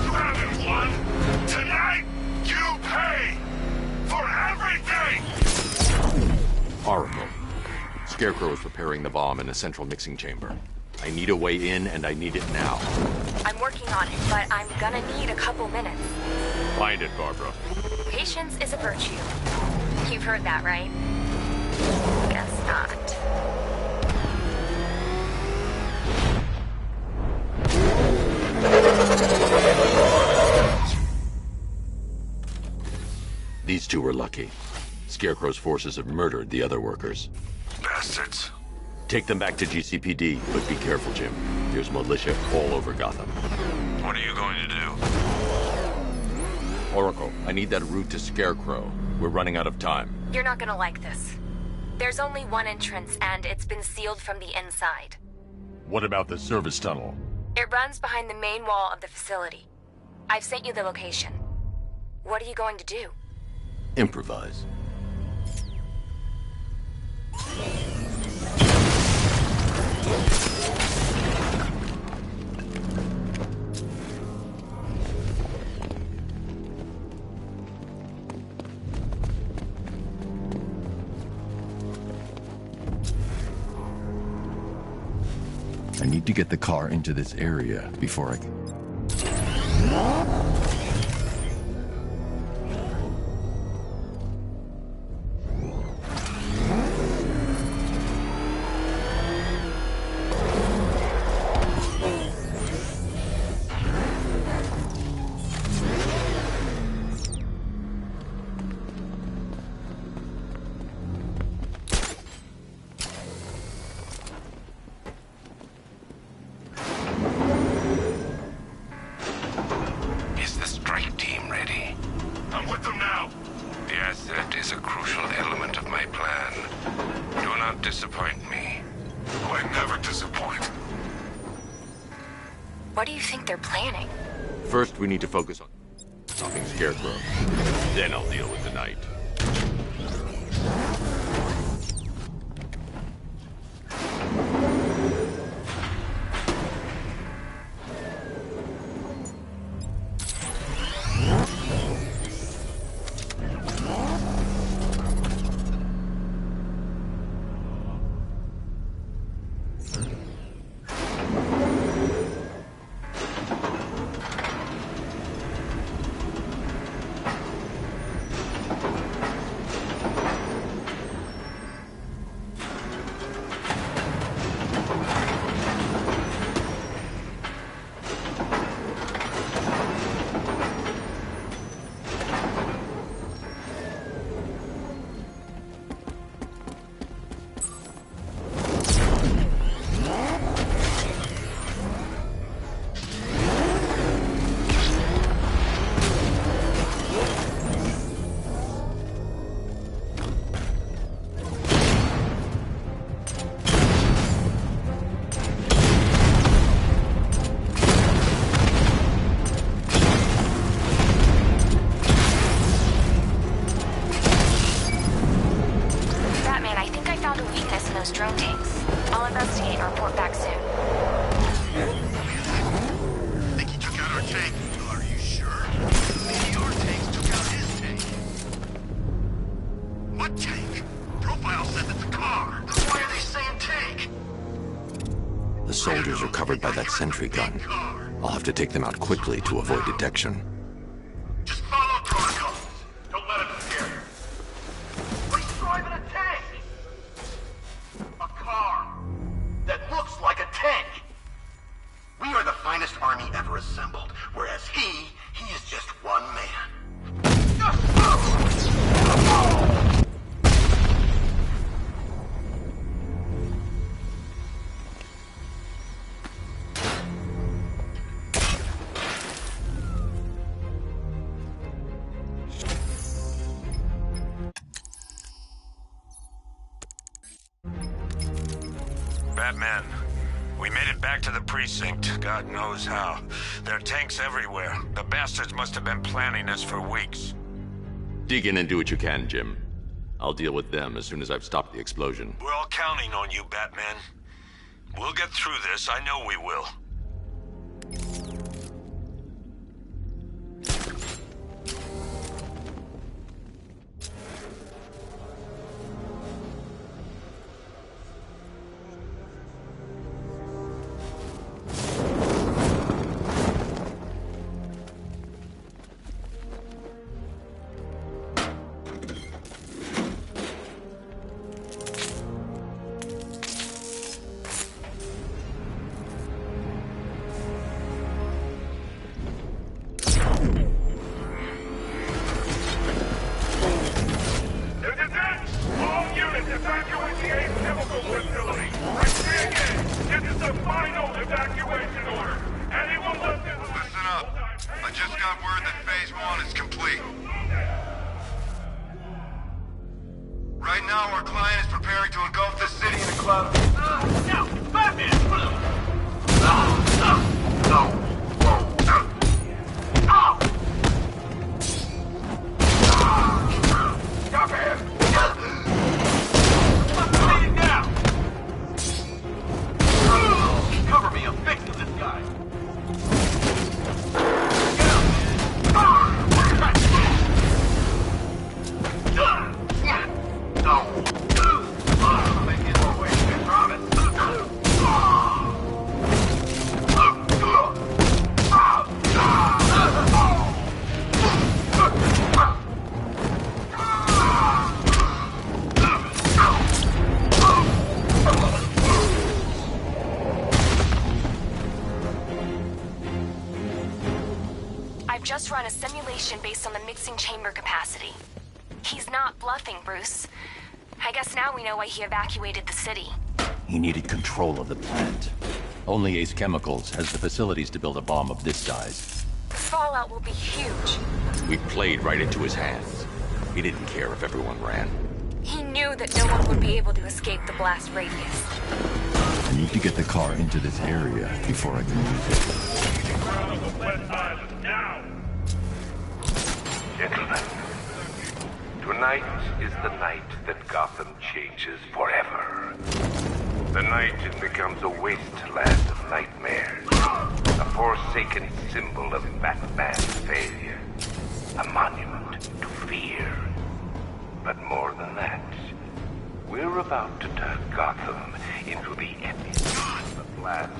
You haven't won. Tonight, you pay for everything!
Oracle. Scarecrow is preparing the bomb in a central mixing chamber. I need a way in, and I need it now.
I'm working on it, but I'm gonna need a couple minutes.
Find it, Barbara.
Patience is a virtue. You've heard that, right? Guess not.
These two were lucky. Scarecrow's forces have murdered the other workers.
Bastards.
Take them back to GCPD, but be careful, Jim. There's militia all over Gotham.
What are you going to do?
Oracle, I need that route to Scarecrow. We're running out of time.
You're not gonna like this. There's only one entrance, and it's been sealed from the inside.
What about the service tunnel?
It runs behind the main wall of the facility. I've sent you the location. What are you going to do?
Improvise. I need to get the car into this area before I can...
Is the strike team ready?
I'm with them now.
The asset is a crucial element of my plan. Do not disappoint me.
I never disappoint.
What do you think they're planning?
First, we need to focus on stopping Scarecrow. Then I'll deal with the night.
those drone tanks. I'll investigate and report back soon.
Think he took out our tank? Are you sure? Maybe our tanks took out his tank. What tank? Profile said that the car. Then why are they saying tank?
The soldiers are covered by that sentry gun. I'll have to take them out quickly to avoid detection.
Just follow protocols. Don't let him scare you. But he's driving a tank! A car that looks like a tank! We are the finest army ever assembled, whereas he is just one man.
Batman, we made it back to the precinct, God knows how. There are tanks everywhere. The bastards must have been planning this for weeks.
Dig in and do what you can, Jim. I'll deal with them as soon as I've stopped the explosion.
We're all counting on you, Batman. We'll get through this, I know we will.
Just run a simulation based on the mixing chamber capacity. He's not bluffing, Bruce. I guess now we know why he evacuated the city.
He needed control of the plant. Only Ace Chemicals has the facilities to build a bomb of this size.
The fallout will be huge.
We played right into his hands. He didn't care if everyone ran.
He knew that no one would be able to escape the blast radius.
I need to get the car into this area before I can use it.
Gentlemen, tonight is the night that Gotham changes forever. The night it becomes a wasteland of nightmares, a forsaken symbol of Batman's failure, a monument to fear. But more than that, we're about to turn Gotham into the epicenter of the blast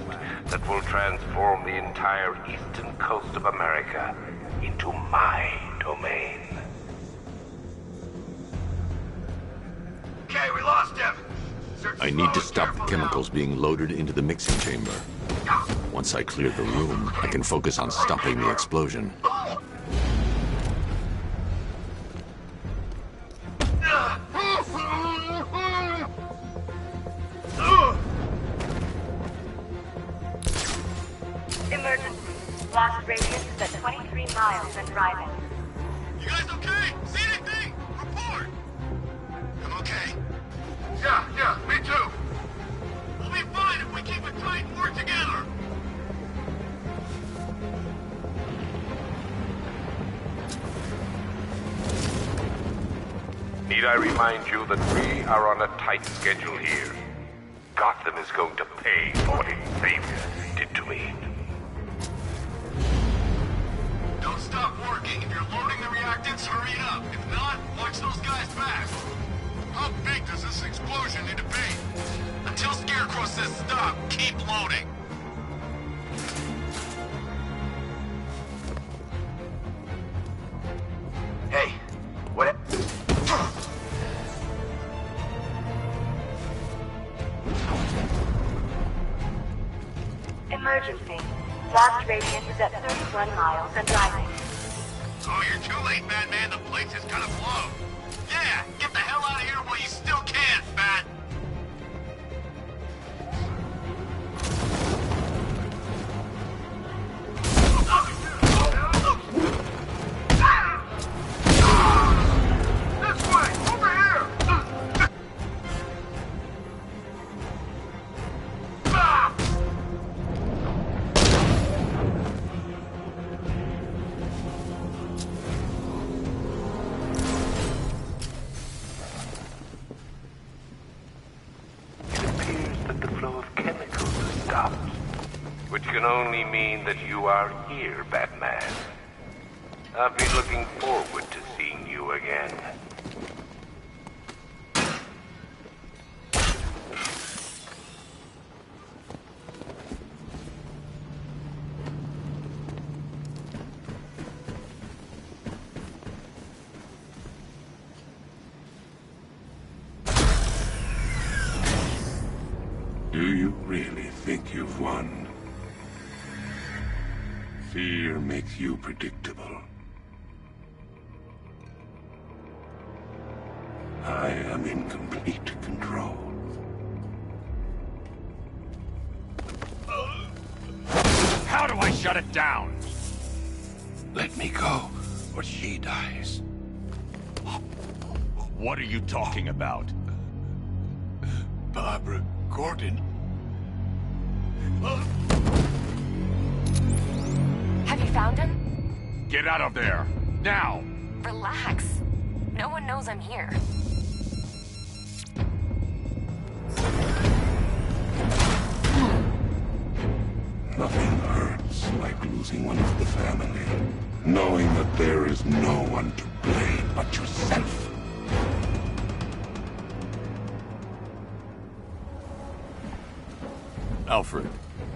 that will transform the entire eastern coast of America into my domain.
Okay, we lost him.
I need to stop the chemicals being loaded into the mixing chamber. Once I clear the room, I can focus on stopping the explosion.
Emergency. Blast radius is at 23 miles and driving.
You guys okay? See anything? Report! I'm okay. Yeah, me too. We'll be fine if we keep it tight and work together.
Need I remind you that we are on a tight schedule here? Gotham is going to pay for what its savior did to me.
Don't stop working. If you're loading the reactants, hurry it up. If not, watch those guys back. How big does this explosion need to be? Until Scarecrow says stop, keep loading.
Hey, what?
Emergency. Blast radius is at 31 miles and rising.
Oh, you're too late, Batman. The place is gonna blow. Yeah, get the hell out of here while you still can, Bat.
This way! Over here!
It appears that the flow of chemicals has stopped, which can only mean that you are here, Batman. I've been looking forward to seeing you again.
Do you really think you've won? Fear makes you predictable. I am in complete control.
How do I shut it down?
Let me go, or she dies.
What are you talking about?
Barbara Gordon.
Have you found him?
Get out of there! Now!
Relax. No one knows I'm here.
Nothing hurts like losing one of the family. Knowing that there is no one to blame but yourself.
Alfred.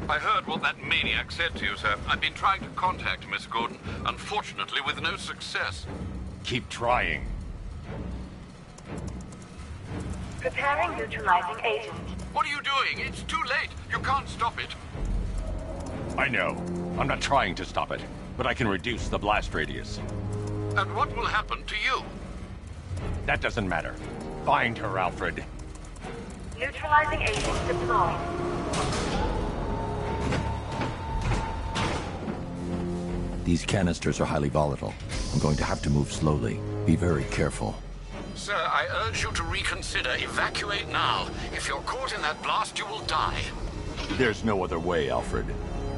I heard what that maniac said to you, sir. I've been trying to contact Miss Gordon, unfortunately with no success.
Keep trying.
Preparing neutralizing agent.
What are you doing? It's too late. You can't stop it.
I know. I'm not trying to stop it, but I can reduce the blast radius.
And what will happen to you?
That doesn't matter. Find her, Alfred.
Neutralizing agent deployed.
These canisters are highly volatile. I'm going to have to move slowly. Be very careful.
Sir, I urge you to reconsider. Evacuate now. If you're caught in that blast, you will die.
There's no other way, Alfred.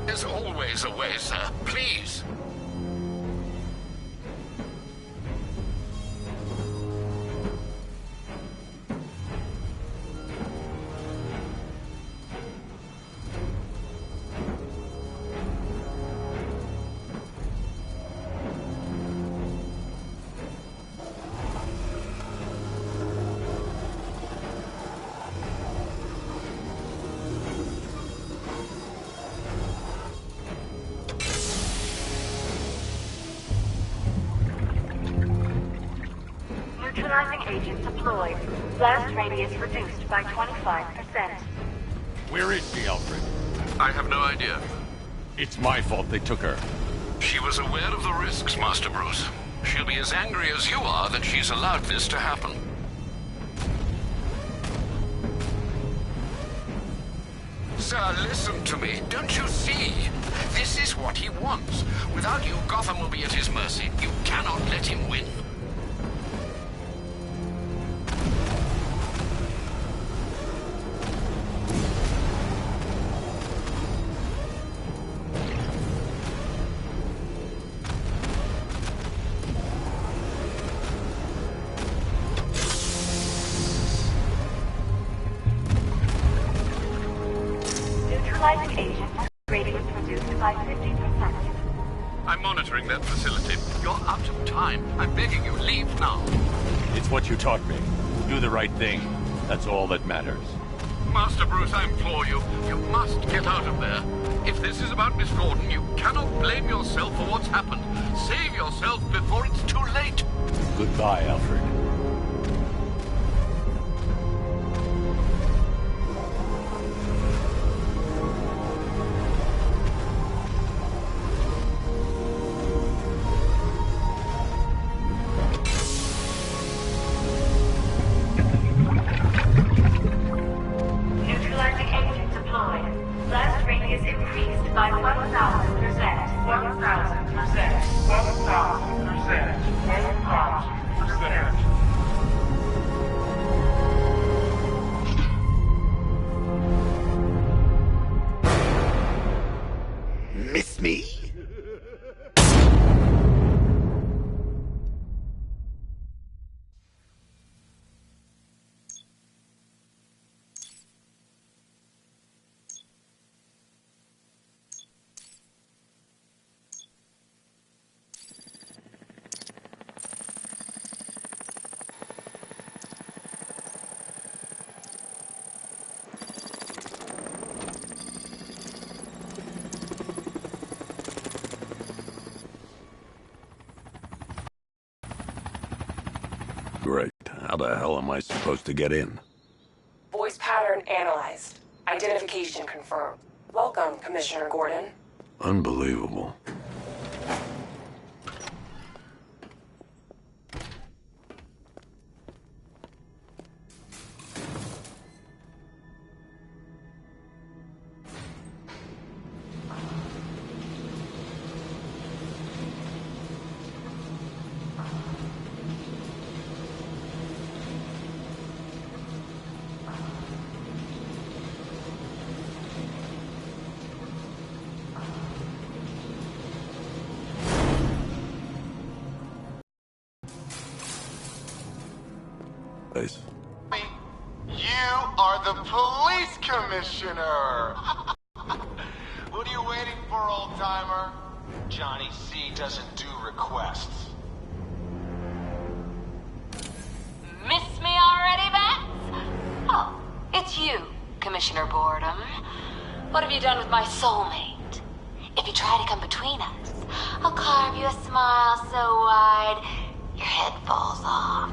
There's always a way, sir. Please.
Neutralizing agent deployed. Blast radius reduced by 25%.
Where is she, Alfred?
I have no idea.
It's my fault they took her.
She was aware of the risks, Master Bruce. She'll be as angry as you are that she's allowed this to happen. Sir, listen to me. Don't you see? This is what he wants. Without you, Gotham will be at his mercy. You cannot let him win.
Neutralizing agent radius reduced by 50%.
I'm monitoring that facility. You're out of time. I'm begging you, leave now.
It's what you taught me. Do the right thing. That's all that matters.
Master Bruce, I implore you, you must get out of there. If this is about Miss Gordon, you cannot blame yourself for what's happened. Save yourself before it's too late.
Goodbye, Alfred.
Neutralizing agent deployed. Blast radius increased by 1,000%. 1,000%. 1,000%. 1,000%.
Miss me?
Great. How the hell am I supposed to get in?
Voice pattern analyzed. Identification confirmed. Welcome, Commissioner Gordon.
Unbelievable. Place.
You are the police commissioner! What are you waiting for, old-timer? Johnny C doesn't do requests.
Miss me already, Bats? Oh, it's you, Commissioner Boredom. What have you done with my soulmate? If you try to come between us, I'll carve you a smile so wide your head falls off.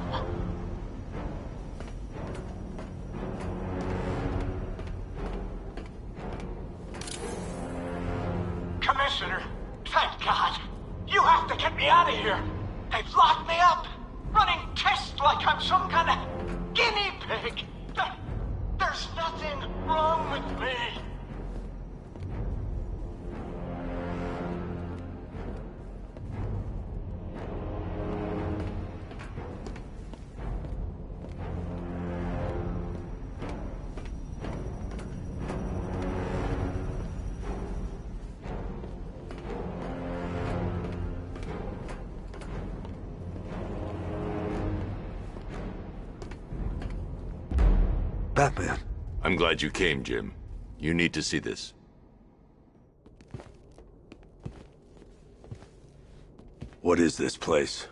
Commissioner, thank God. You have to get me out of here. They've locked me up, running tests like I'm some kind of guinea pig. There's nothing wrong with me.
Batman. I'm glad you came, Jim. You need to see this. What is this place?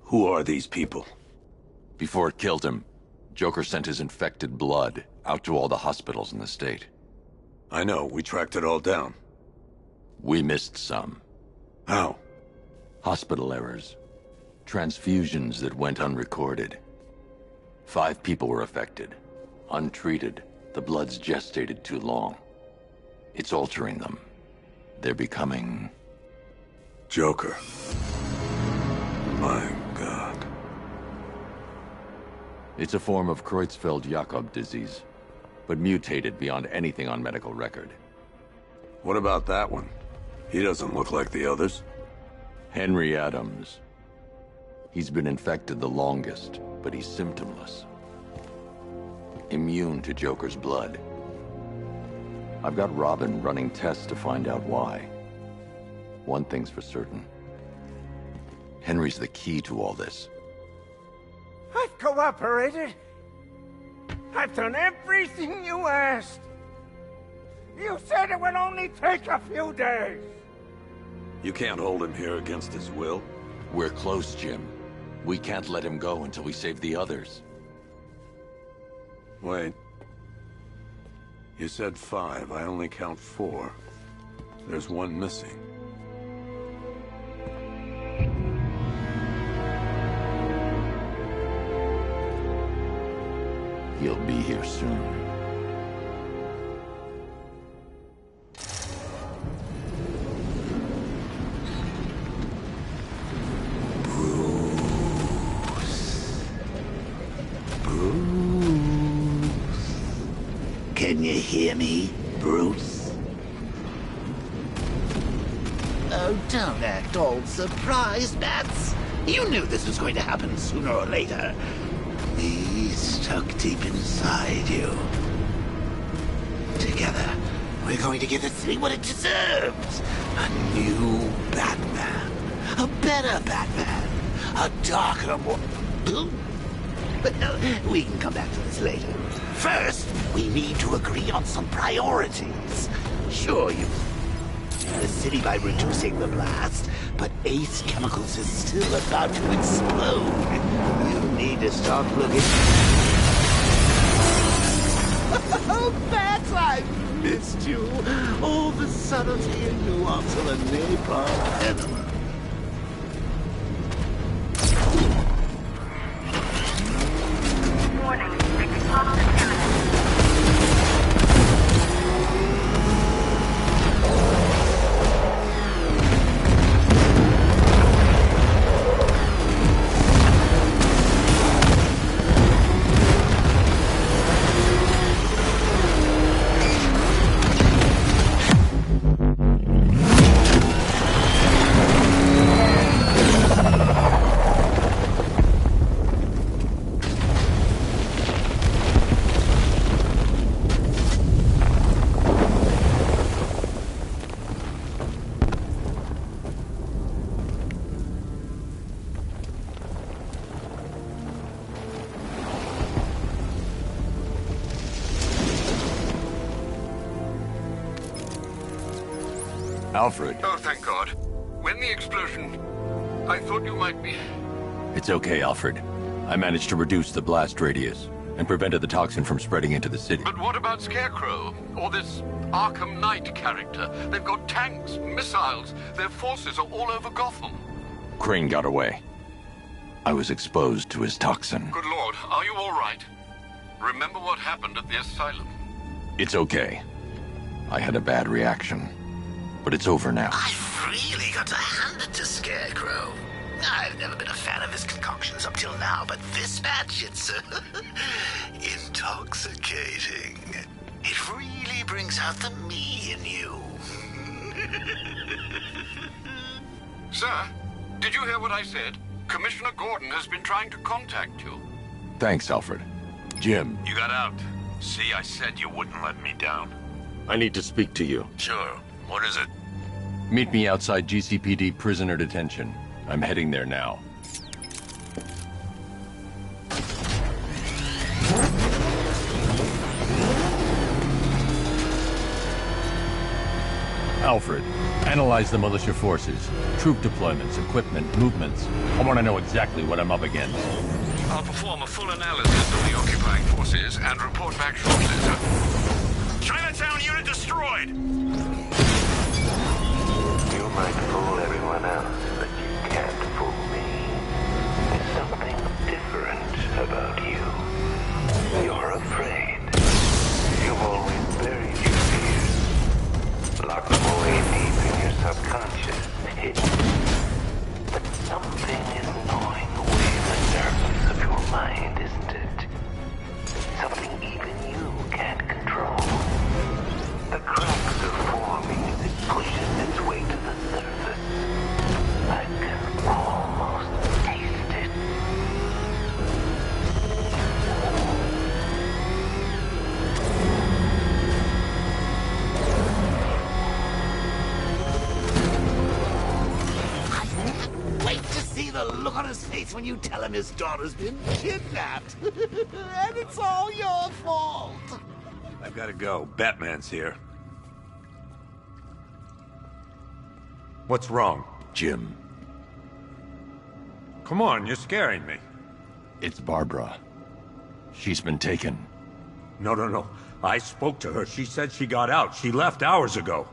Who are these people?
Before it killed him, Joker sent his infected blood out to all the hospitals in the state.
I know, we tracked it all down.
We missed some.
How?
Hospital errors. Transfusions that went unrecorded. 5 people were affected. Untreated, the blood's gestated too long. It's altering them. They're becoming...
Joker. My God.
It's a form of Creutzfeldt-Jakob disease, but mutated beyond anything on medical record.
What about that one? He doesn't look like the others.
Henry Adams. He's been infected the longest, but he's symptomless. Immune to Joker's blood. I've got Robin running tests to find out why. One thing's for certain. Henry's the key to all this.
I've cooperated. I've done everything you asked. You said said it will only take a few days.
You can't hold him here against his will.
We're close, Jim. We can't let him go until we save the others.
Wait. You said 5. I only count 4. There's one missing.
He'll be here soon.
Can you hear me, Bruce? Oh, don't act all surprised, Bats. You knew this was going to happen sooner or later. He's stuck deep inside you. Together, we're going to give the city what it deserves. A new Batman. A better Batman. A darker, more... Well, we can come back to this later. First, we need to agree on some priorities. Sure, you the city by reducing the blast, but Ace Chemicals is still about to explode. You need to start looking... Oh, Bats, I've missed you. All the subtlety and nuance of a napalm enema.
Alfred.
Oh, thank God. When the explosion... I thought you might be...
It's okay, Alfred. I managed to reduce the blast radius and prevented the toxin from spreading into the city.
But what about Scarecrow? Or this Arkham Knight character? They've got tanks, missiles. Their forces are all over Gotham.
Crane got away. I was exposed to his toxin.
Good Lord, are you all right? Remember what happened at the asylum?
It's okay. I had a bad reaction. But it's over now.
I've really got to hand it to Scarecrow. I've never been a fan of his concoctions up till now, but this batch, it's intoxicating. It really brings out the me in you.
Sir, did you hear what I said? Commissioner Gordon has been trying to contact you.
Thanks, Alfred. Jim.
You got out. See, I said you wouldn't let me down.
I need to speak to you.
Sure. What is it?
Meet me outside GCPD prisoner detention. I'm heading there now. Alfred, analyze the militia forces, troop deployments, equipment, movements. I want to know exactly what I'm up against.
I'll perform a full analysis of the occupying forces and report back shortly, sir.
Chinatown unit destroyed!
You might fool everyone else, but you can't fool me. There's something different about you. You're afraid. You've always buried your fears. Locked them away deep in your subconscious, hidden. But something is gnawing away the surface of your mind, isn't it? Something even you can't control. The cracks are forming as it pushes its way to the surface. I can almost taste it.
I can't wait to see the look on his face when you tell him his daughter's been kidnapped. And it's all your fault.
I've got to go. Batman's here.
What's wrong?
Jim.
Come on, you're scaring me.
It's Barbara. She's been taken.
No. I spoke to her. She said she got out. She left hours ago.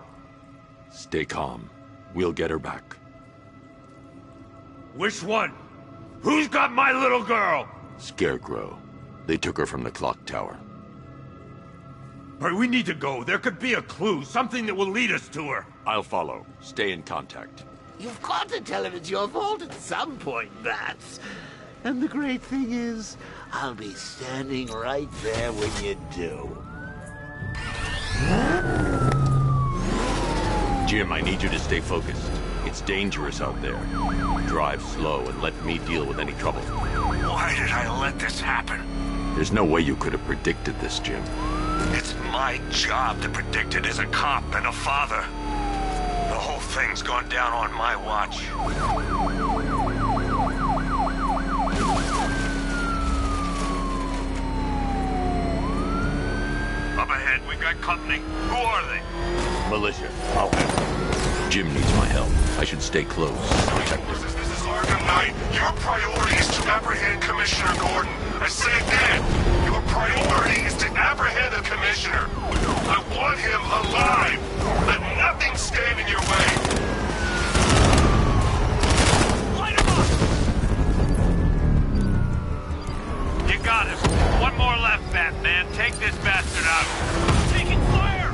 Stay calm. We'll get her back.
Which one? Who's got my little girl?
Scarecrow. They took her from the clock tower.
All right, we need to go. There could be a clue, something that will lead us to her.
I'll follow. Stay in contact.
You've got to tell him it's your fault at some point, Bats. And the great thing is, I'll be standing right there when you do.
Jim, I need you to stay focused. It's dangerous out there. Drive slow and let me deal with any trouble.
Why did I let this happen?
There's no way you could have predicted this, Jim.
It's my job to predict it as a cop and a father. The whole thing's gone down on my watch. Up ahead, we've got company. Who are they?
Militia. I'll handle it. Jim needs my help. I should stay close. Protect him.
This is Arkham Knight. Your priority is to apprehend Commissioner Gordon. I say again, your priority is to apprehend the Commissioner. I want him alive. Let nothing stand in your way.
Light him up! You got him. One more left, Batman. Take this bastard out. Taking fire!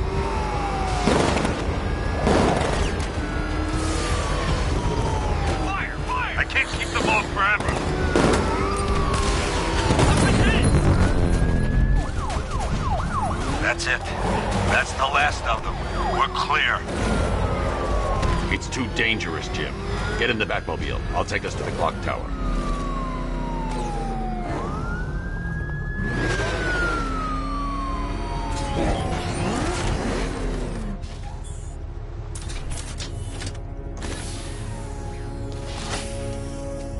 Fire! I can't keep them off forever. That's it. That's the last of them. We're clear.
It's too dangerous, Jim. Get in the Batmobile. I'll take us to the clock tower.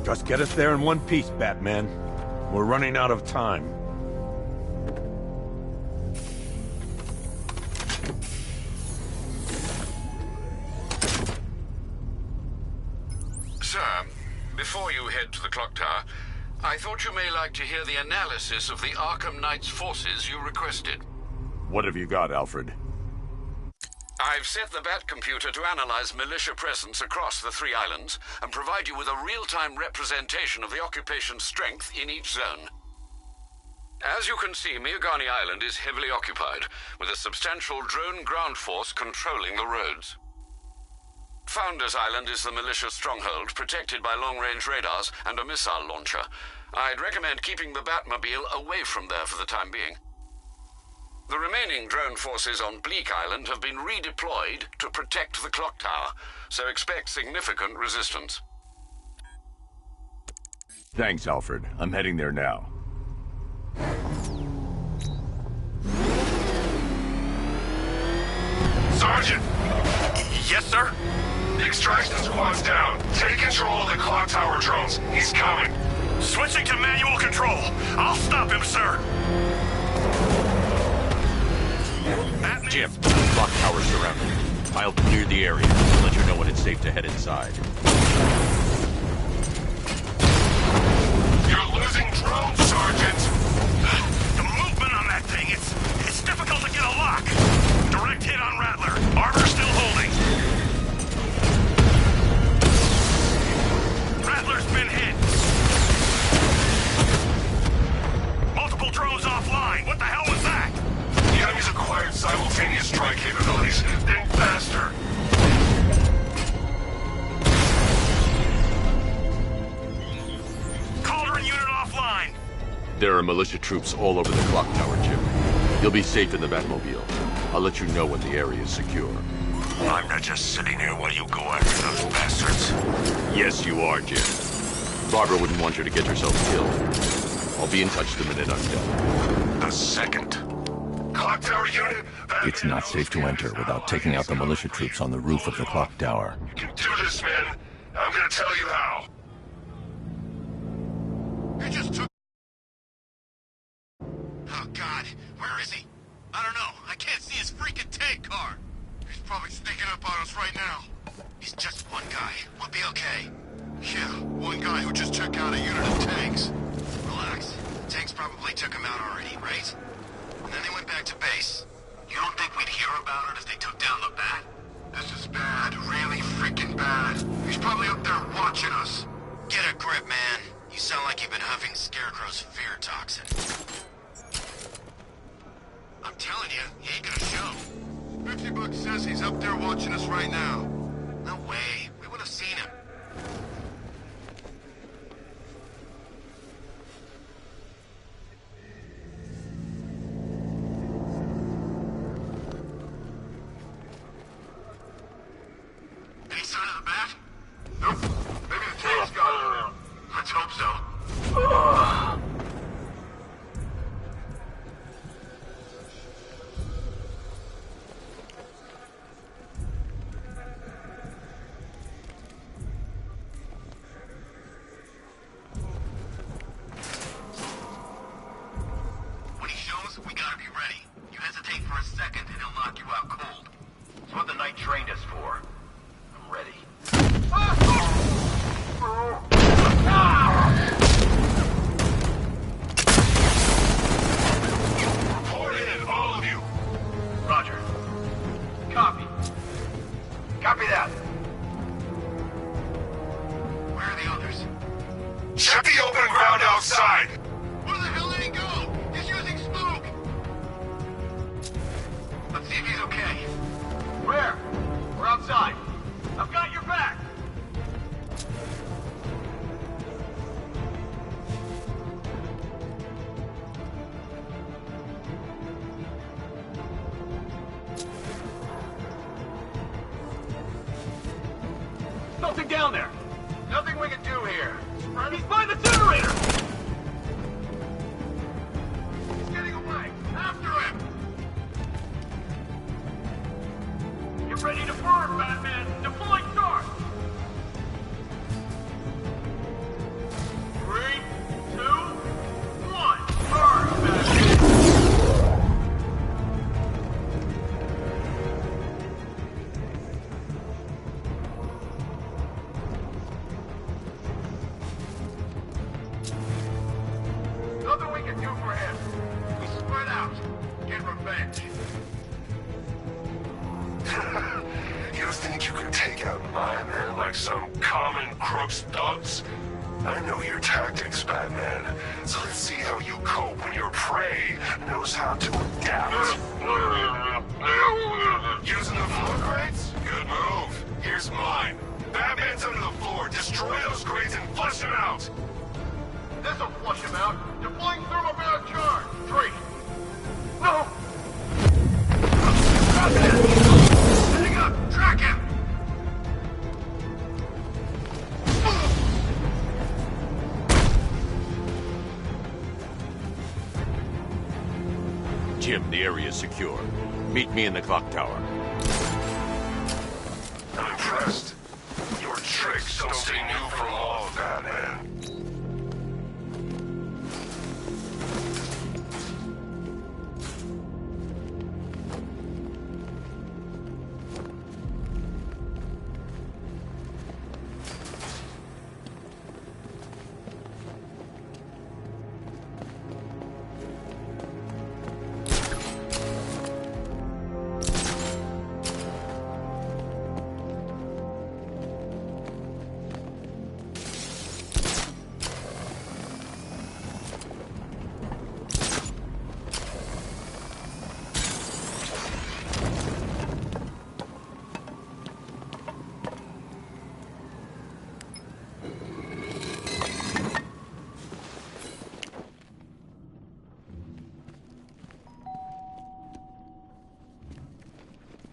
Just get us there in one piece, Batman. We're running out of time.
Sir, before you head to the clock tower, I thought you may like to hear the analysis of the Arkham Knight's forces you requested.
What have you got, Alfred?
I've set the Bat computer to analyze militia presence across the 3 islands and provide you with a real-time representation of the occupation's strength in each zone. As you can see, Miagani Island is heavily occupied, with a substantial drone ground force controlling the roads. Founders Island is the militia stronghold, protected by long-range radars and a missile launcher. I'd recommend keeping the Batmobile away from there for the time being. The remaining drone forces on Bleak Island have been redeployed to protect the clock tower, so expect significant resistance.
Thanks, Alfred. I'm heading there now.
Sergeant!
Yes, sir?
The extraction squad's down. Take control of the clock tower drones. He's coming.
Switching to manual control. I'll stop him, sir.
Jim, clock tower's surrounded. I'll clear the area and let you know when it's safe to head inside.
You're losing drones, Sergeant!
The movement on that thing, it's difficult to get a lock. Direct hit on Rattler. Armor still holding. Rattler's been hit. Multiple drones offline. What the hell was that?
The enemy's acquired simultaneous strike capabilities. Think faster.
Cauldron unit offline.
There are militia troops all over the clock tower, Jim. You'll be safe in the Batmobile. I'll let you know when the area is secure.
I'm not just sitting here while you go after those bastards.
Yes, you are, Jim. Barbara wouldn't want you to get yourself killed. I'll be in touch the minute I'm done.
The second.
Clock tower unit.
It's not safe to enter without taking out the militia troops on the roof of the clock tower.
You can do this, man. I'm gonna tell you how.
You just took... Oh, God. Where is he? I don't know. I can't see his freaking tank car. He's probably sneaking up on us right now. He's just one guy. We'll be okay. Yeah, one guy who just took out a unit of tanks. Relax. The tanks probably took him out already, right? And then they went back to base. You don't think we'd hear about it if they took down the bat? This is bad. Really freaking bad. He's probably up there watching us. Get a grip, man. You sound like you've been huffing Scarecrow's fear toxin. I'm telling you, he ain't gonna show. 50 Bucks says he's up there watching us right now. No way. We would have seen him. Any sign of the bat? Nope. Maybe the tank's got it. Let's hope so. When he shows, we gotta be ready. You hesitate for a second and he'll knock you out cold. It's what the night trained us for. I'm ready.
Report in, all of you.
Roger. Copy. Copy that.
Where are the others?
Check the open ground outside.
Where the hell did he go? He's using smoke!
Let's see if he's okay. Where? We're outside. I've got your back. Something down there. Nothing we can do here. He's by the generator. He's getting away. After him. Get ready to burn, Batman. Deploy charge. 3, 2, 1. Burn, Batman. Nothing we can do for him. We spread out. Get revenge.
You think you can take out my men like some common crooks thugs? I know your tactics, Batman. So let's see how you cope when your prey knows how to adapt. Using the floor crates? Good move. Here's mine. Batman's under the floor. Destroy those crates and flush them out.
This'll flush him out. Deploying thermobaric charge. 3. No! Setting up! Track him!
Jim, the area is secure. Meet me in the clock tower.
I'm impressed. Your tricks don't stay new for long, Batman.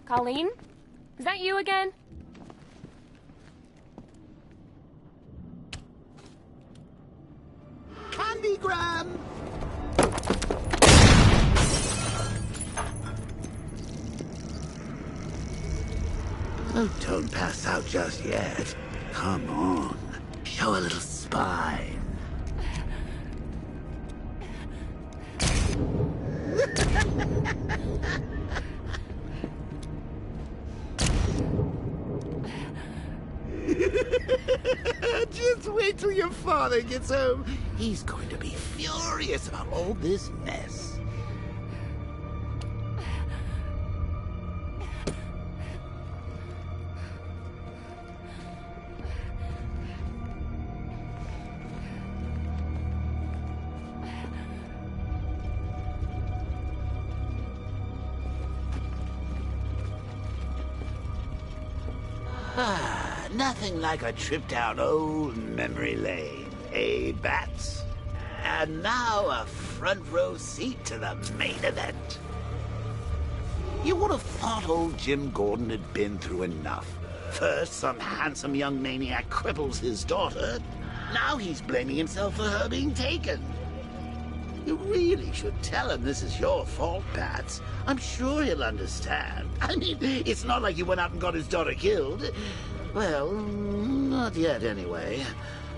Colleen? Is that you again?
Candygram! Oh, don't pass out just yet. Come on. Show a little spine. wait till your father gets home. He's going to be furious about all this mess. Nothing like a trip down old memory lane, eh, Bats? And now a front row seat to the main event. You would have thought old Jim Gordon had been through enough. First, some handsome young maniac cripples his daughter. Now he's blaming himself for her being taken. You really should tell him this is your fault, Bats. I'm sure he'll understand. I mean, it's not like you went out and got his daughter killed. Well, not yet anyway.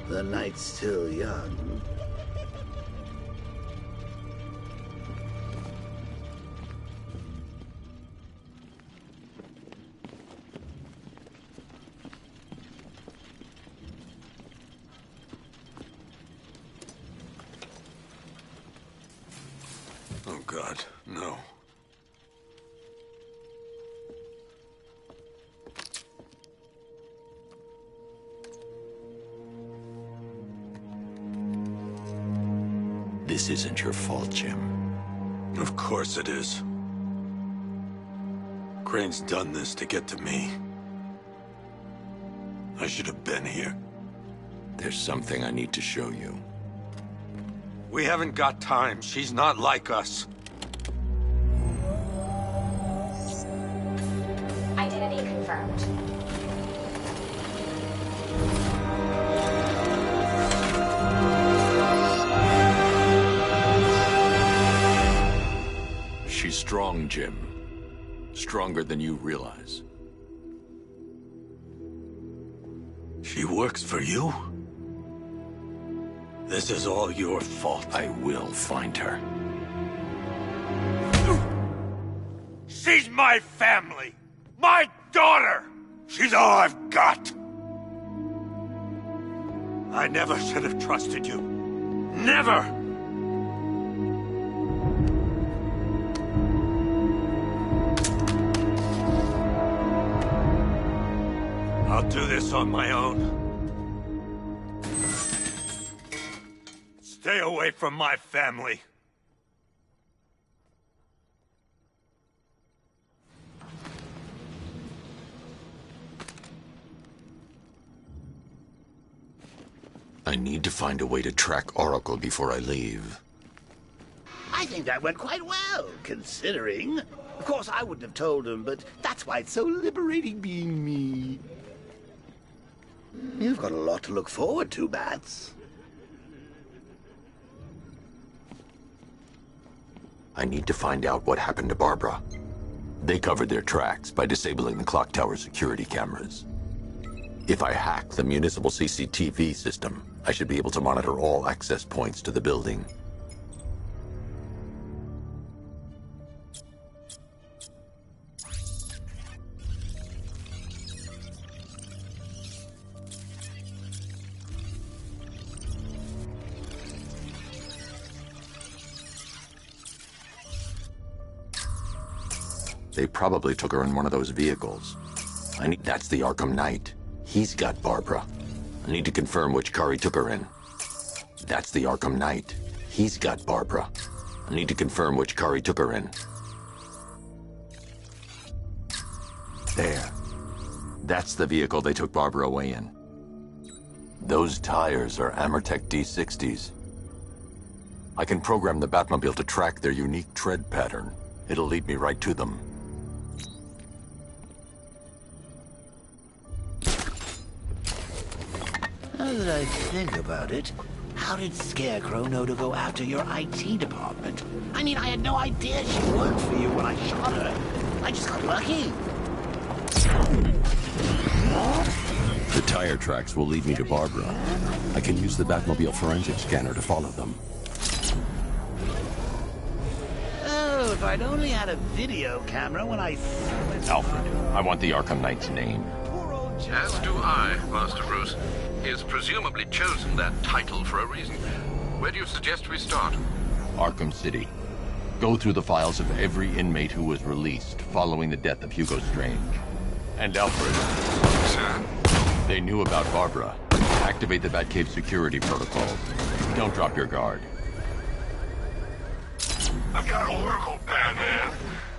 The night's still young.
Oh, God, no.
This isn't your fault, Jim.
Of course it is. Crane's done this to get to me. I should have been here.
There's something I need to show you.
We haven't got time. She's not like us.
Identity confirmed.
She's strong, Jim. Stronger than you realize.
She works for you? This is all your fault.
I will find her.
She's my family! My daughter! She's all I've got! I never should have trusted you. Never! I'll do this on my own. Stay away from my family.
I need to find a way to track Oracle before I leave.
I think that went quite well, considering. Of course, I wouldn't have told him, but that's why it's so liberating being me. You've got a lot to look forward to, Bats.
I need to find out what happened to Barbara. They covered their tracks by disabling the clock tower security cameras. If I hack the municipal CCTV system, I should be able to monitor all access points to the building. They probably took her in one of those vehicles. That's the Arkham Knight. He's got Barbara. I need to confirm which car he took her in. That's the Arkham Knight. He's got Barbara. I need to confirm which car he took her in. There. That's the vehicle they took Barbara away in. Those tires are Amertech D60s. I can program the Batmobile to track their unique tread pattern. It'll lead me right to them.
Now that I think about it, how did Scarecrow know to go after your IT department? I mean, I had no idea she worked for you when I shot her. I just got lucky.
The tire tracks will lead me to Barbara. I can use the Batmobile forensic scanner to follow them.
Oh, if I'd only had a video camera when I...
Alfred, I want the Arkham Knight's name.
Poor old
As do I, Master Bruce. He has presumably chosen that title for a reason. Where do you suggest we start?
Arkham City. Go through the files of every inmate who was released following the death of Hugo Strange. And Alfred.
Sir?
They knew about Barbara. Activate the Batcave security protocols. Don't drop your guard.
I've got Oracle, Batman.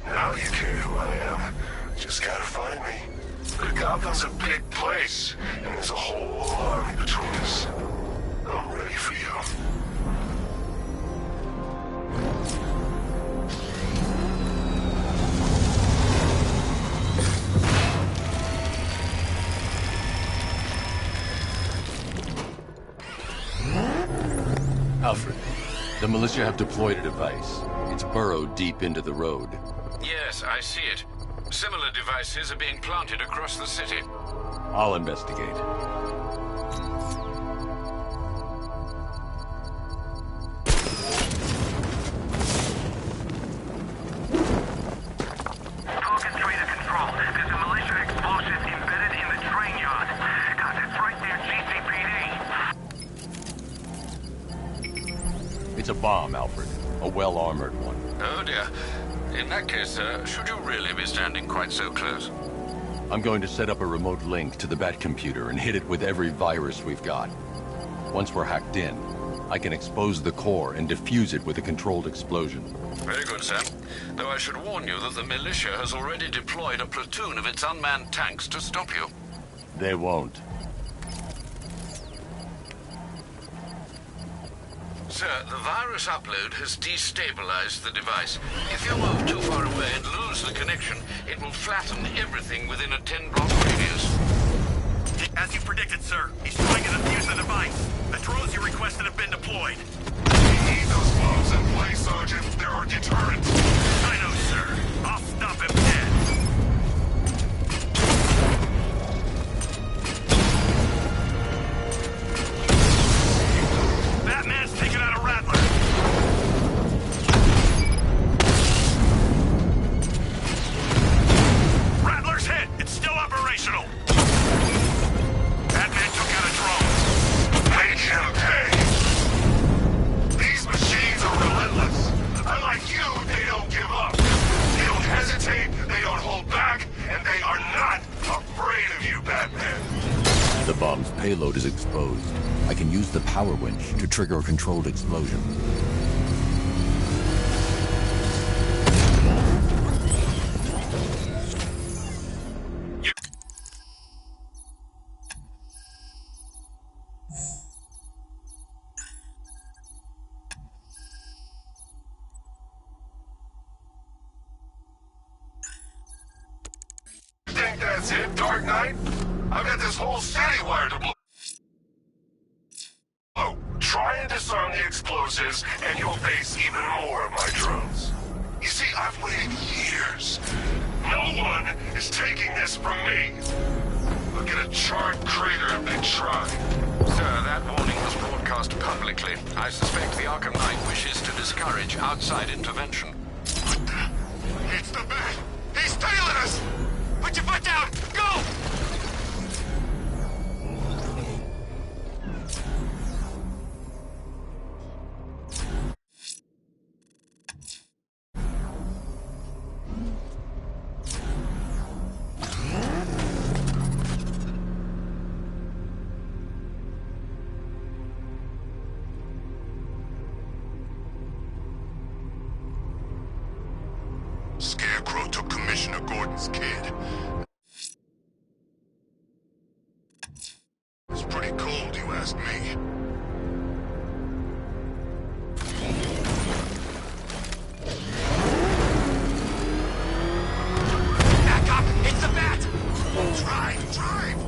Now you care who I am. Just gotta find me. But Gotham's a big place, and there's a whole army between us. I'm ready for you.
Alfred, the militia have deployed a device. It's burrowed deep into the road.
Yes, I see it. Similar devices are being planted across the city.
I'll investigate.
Focus trader control. There's a militia explosive embedded in the train yard. God, it's right near GCPD.
It's a bomb, Alfred. A well-armored one.
Oh dear. In that case, should you really be standing quite so close?
I'm going to set up a remote link to the Bat computer and hit it with every virus we've got. Once we're hacked in, I can expose the core and defuse it with a controlled explosion.
Very good, sir. Though I should warn you that the militia has already deployed a platoon of its unmanned tanks to stop you.
They won't.
Sir, the virus upload has destabilized the device. If you move too far away and lose the connection, it will flatten everything within a 10-block radius.
As you predicted, sir, he's trying to defuse the device. The drones you requested have been deployed.
We need those bombs in place, Sergeant. They're our deterrent.
I know, sir. I'll stop him dead. Batman's taken out a Rattler. Rattler's hit. It's still operational. Batman took out a drone.
Make him pay. These machines are relentless. Unlike you, they don't give up. They don't hesitate, they don't hold back, and they are not afraid of you, Batman.
The bomb's payload is exposed. I can use the power winch to trigger a controlled explosion.
Think that's it, Dark Knight? I've got this whole city wired to blow. Oh, try and disarm the explosives, and you'll face even more of my drones. You see, I've waited years. No one is taking this from me. Look at a charred crater if they try.
Sir, that warning was broadcast publicly. I suspect the Arkham Knight wishes to discourage outside intervention.
What the? It's the Bat! He's tailing us! Put your foot down! Go! Scarecrow took Commissioner Gordon's kid. It's pretty cold, you ask me. Back up! It's the Bat! Drive! Drive!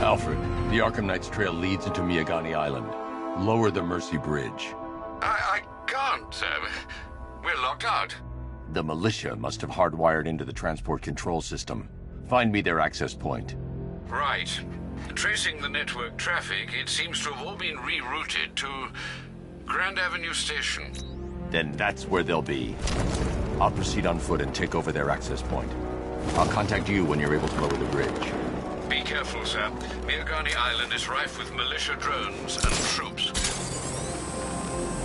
Alfred, the Arkham Knight's trail leads into Miyagani Island. Lower the Mercy Bridge.
I can't, sir. We're locked out.
The militia must have hardwired into the transport control system. Find me their access point.
Right. Tracing the network traffic, it seems to have all been rerouted to Grand Avenue Station.
then that's where they'll be. I'll proceed on foot and take over their access point. I'll contact you when you're able to lower the bridge.
Be careful, sir. Miagani Island is rife with militia drones and troops.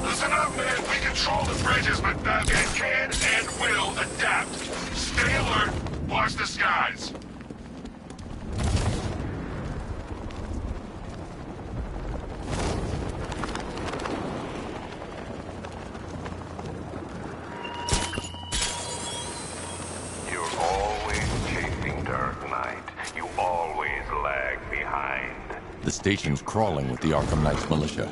Listen up, man. We control the bridges, but Batman can and will adapt. Stay alert. Watch the skies.
You're always chasing Dark Knight. You always lag behind.
The station's crawling with the Arkham Knight's militia.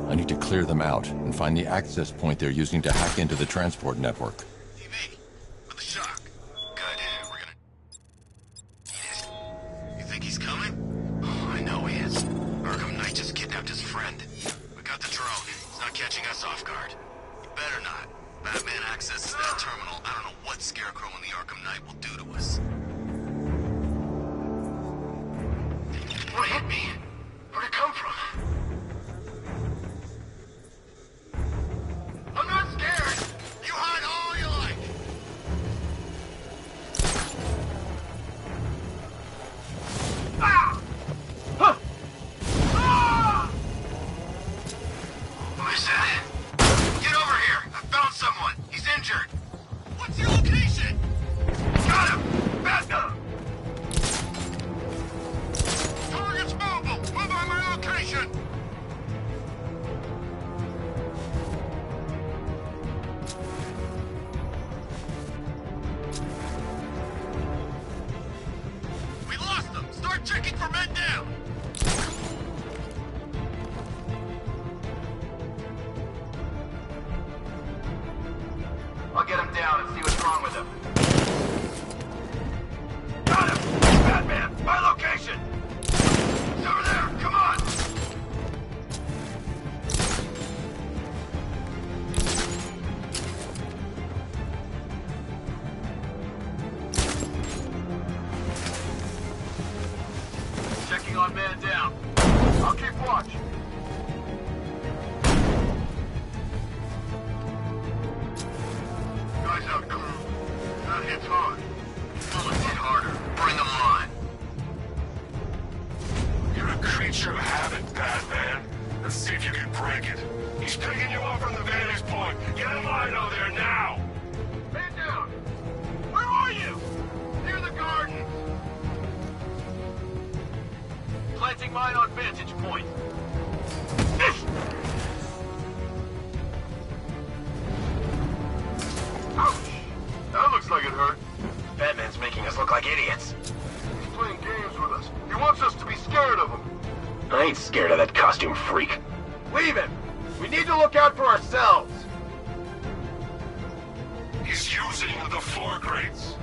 I need to clear them out and find the access point they're using to hack into the transport network.
TV, with the shock. Good, we're gonna... You think he's coming? Oh, I know he is. Arkham Knight just kidnapped his friend. We got the drone. He's not catching us off guard. He better not. Batman accesses that terminal. I don't know what Scarecrow and the Arkham Knight will do to us. What hit me? Where'd it come from? I'm not scared! You hide all you like! Ah! Huh! Ah! What is that? Get over here! I found someone! He's injured! What's your location? Got him! Faster! Target's mobile! Move on my location! We lost them! Start checking for men down!
I'll get him down and see what's wrong with him.
Got him! Batman, my location! He's over there! Come on!
Checking on man down. I'll keep watch.
Guys out cool. That hits hard. Bullets hit harder. Bring them on.
You're a creature of habit, Batman. Let's see if you can break it. He's picking you up from the vantage point. Get in line out there now!
Man down. Where are you? Near the garden. Planting mine on vantage point. Ouch! That looks like it hurt. Batman's making us look like idiots. He's playing games with us. He wants us to be scared of him. I ain't scared of that costume freak. Leave him! We need to look out for ourselves.
He's using the floor grates.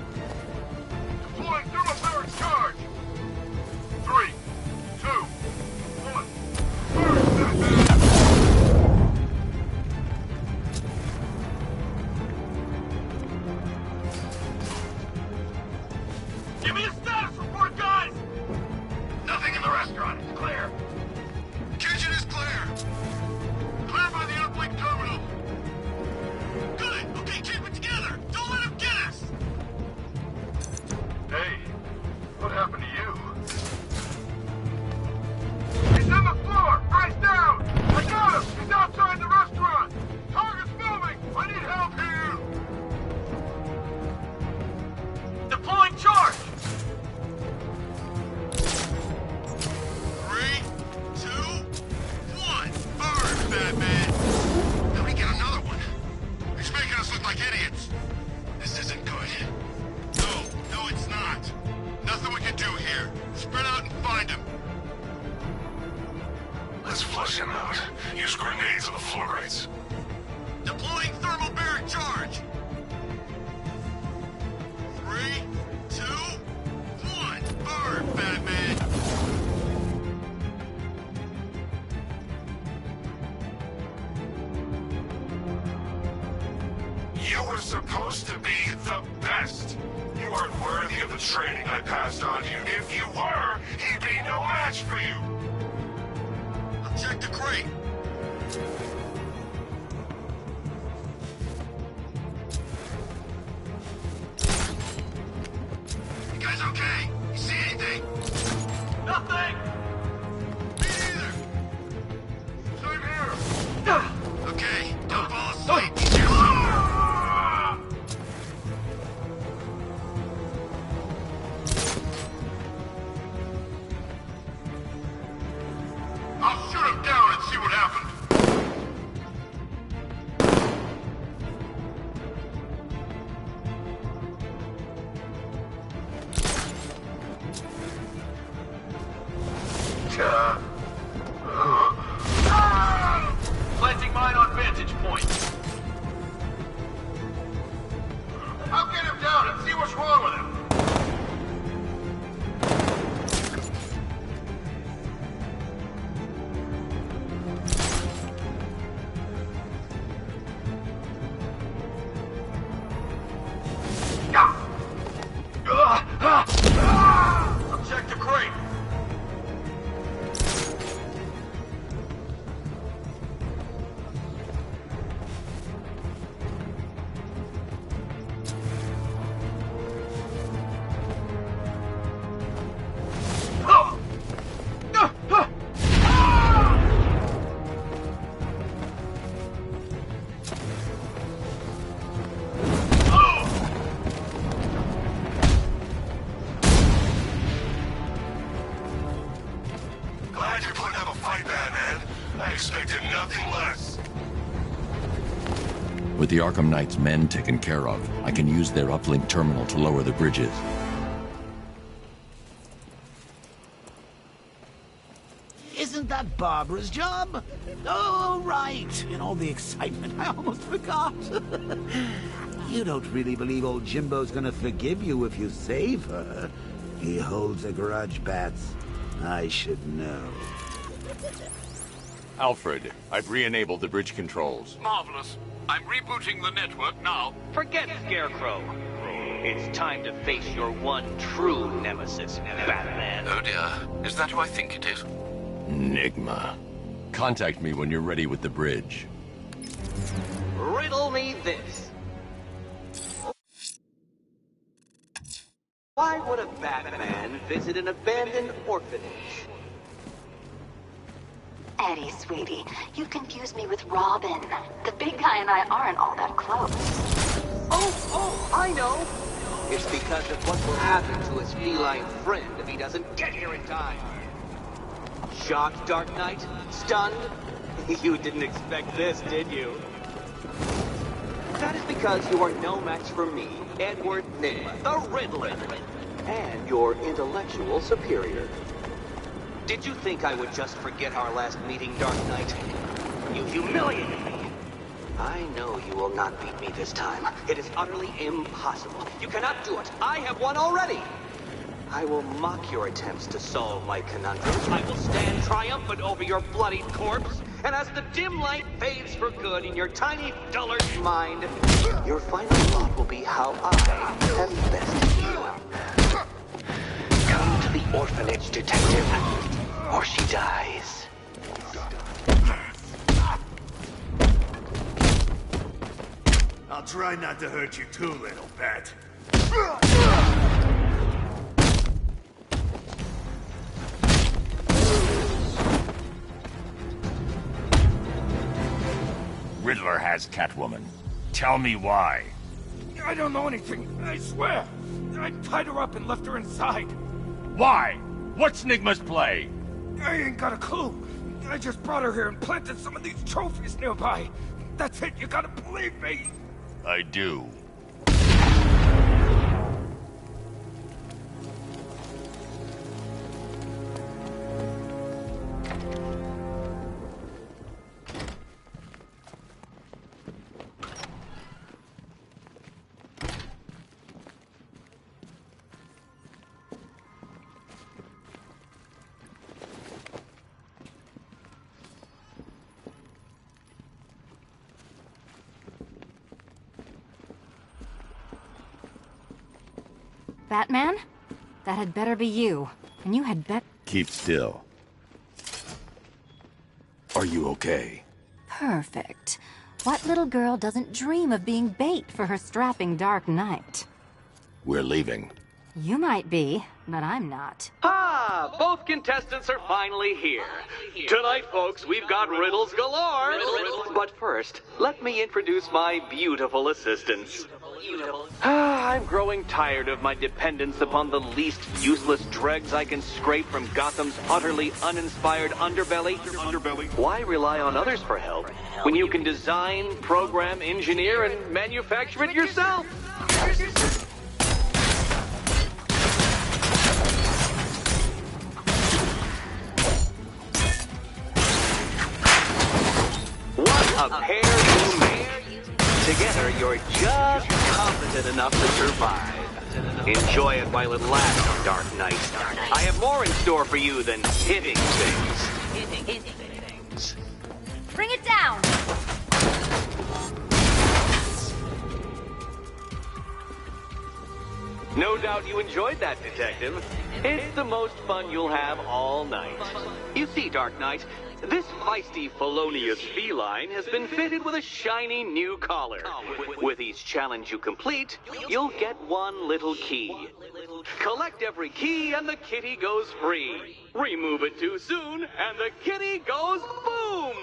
Deploying thermobaric charge. 3, 2, 1. Burn, Batman! Give me a status report, guys!
Nothing in the restaurant. It's clear. Kitchen is clear. Clear by the uplink terminal. Good. Okay, keep it together. Don't let him get us.
Hey, what happened to you? He's on the floor! Eyes down! I got him! He's outside the restaurant! Target's moving! I need help here! Deploying charge!
3, 2, 1. Burn, Batman. How do we get another one? He's making us look like idiots. This isn't good. No, it's not. Nothing we can do here. Spread out and find him.
Let's flush him out. Use grenades on the floor grates.
Deploying thermobaric charge. 3, 2, 1. Burn, Batman.
You were supposed to be the best. You aren't worthy of the training I passed on to you. If you were, he'd be no match for you.
I'll check the crate.
nothing less.
With the Arkham Knight's men taken care of, I can use their uplink terminal to lower the bridges.
Isn't that Barbara's job? Oh, right. In all the excitement, I almost forgot. You don't really believe old Jimbo's gonna forgive you if you save her. He holds a grudge, Bats. I should know.
Alfred, I've re-enabled the bridge controls.
Marvelous. I'm rebooting the network now.
Forget Scarecrow. It's time to face your one true nemesis, Batman.
Oh dear. Is that who I think it is?
Enigma. Contact me when you're ready with the bridge.
Riddle me this. Why would a Batman visit an abandoned orphanage?
Eddie, sweetie, you confused me with Robin. The big guy and I aren't all that close.
Oh, I know! It's because of what will happen to his feline friend if he doesn't get here in time. Shocked, Dark Knight? Stunned? You didn't expect this, did you? That is because you are no match for me, Edward Nygma, the Riddler, and your intellectual superior. Did you think I would just forget our last meeting, Dark Knight? You humiliated me. I know you will not beat me this time. It is utterly impossible. You cannot do it. I have won already. I will mock your attempts to solve my conundrums. I will stand triumphant over your bloodied corpse. And as the dim light fades for good in your tiny dullard's mind, your final thought will be how I am best healed. Come to the orphanage, detective, or she dies.
I'll try not to hurt you too, little bat.
Riddler has Catwoman. Tell me why.
I don't know anything, I swear. I tied her up and left her inside.
Why? What's Nygma's play?
I ain't got a clue. I just brought her here and planted some of these trophies nearby. That's it, you gotta believe me.
I do.
Batman? That had better be you. And you had bet-
Keep still. Are you okay?
Perfect. What little girl doesn't dream of being bait for her strapping Dark Knight?
We're leaving.
You might be, but I'm not.
Ah, both contestants are finally here. Tonight, folks, we've got riddles galore. But first, let me introduce my beautiful assistants. I'm growing tired of my dependence upon the least useless dregs I can scrape from Gotham's utterly uninspired underbelly. Why rely on others for help when you can design, program, engineer, and manufacture it yourself? What a pair you make! Together, you're just competent enough to survive. Enjoy it while it lasts, Dark Knight. I have more in store for you than hitting things.
Bring it down!
No doubt you enjoyed that, Detective. It's the most fun you'll have all night. You see, Dark Knight, this feisty, felonious feline has been fitted with a shiny new collar. With each challenge you complete, you'll get one little key. Collect every key and the kitty goes free. Remove it too soon and the kitty goes boom!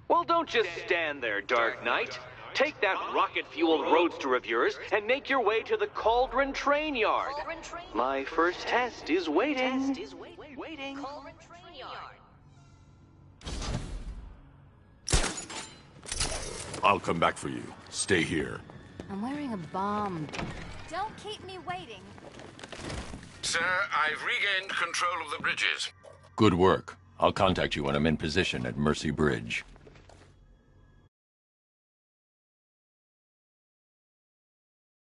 Well, don't just stand there, Dark Knight. Take that rocket-fueled roadster of yours and make your way to the Cauldron Train Yard. My first test is waiting.
I'll come back for you. Stay here.
I'm wearing a bomb.
Don't keep me waiting.
Sir, I've regained control of the bridges.
Good work. I'll contact you when I'm in position at Mercy Bridge.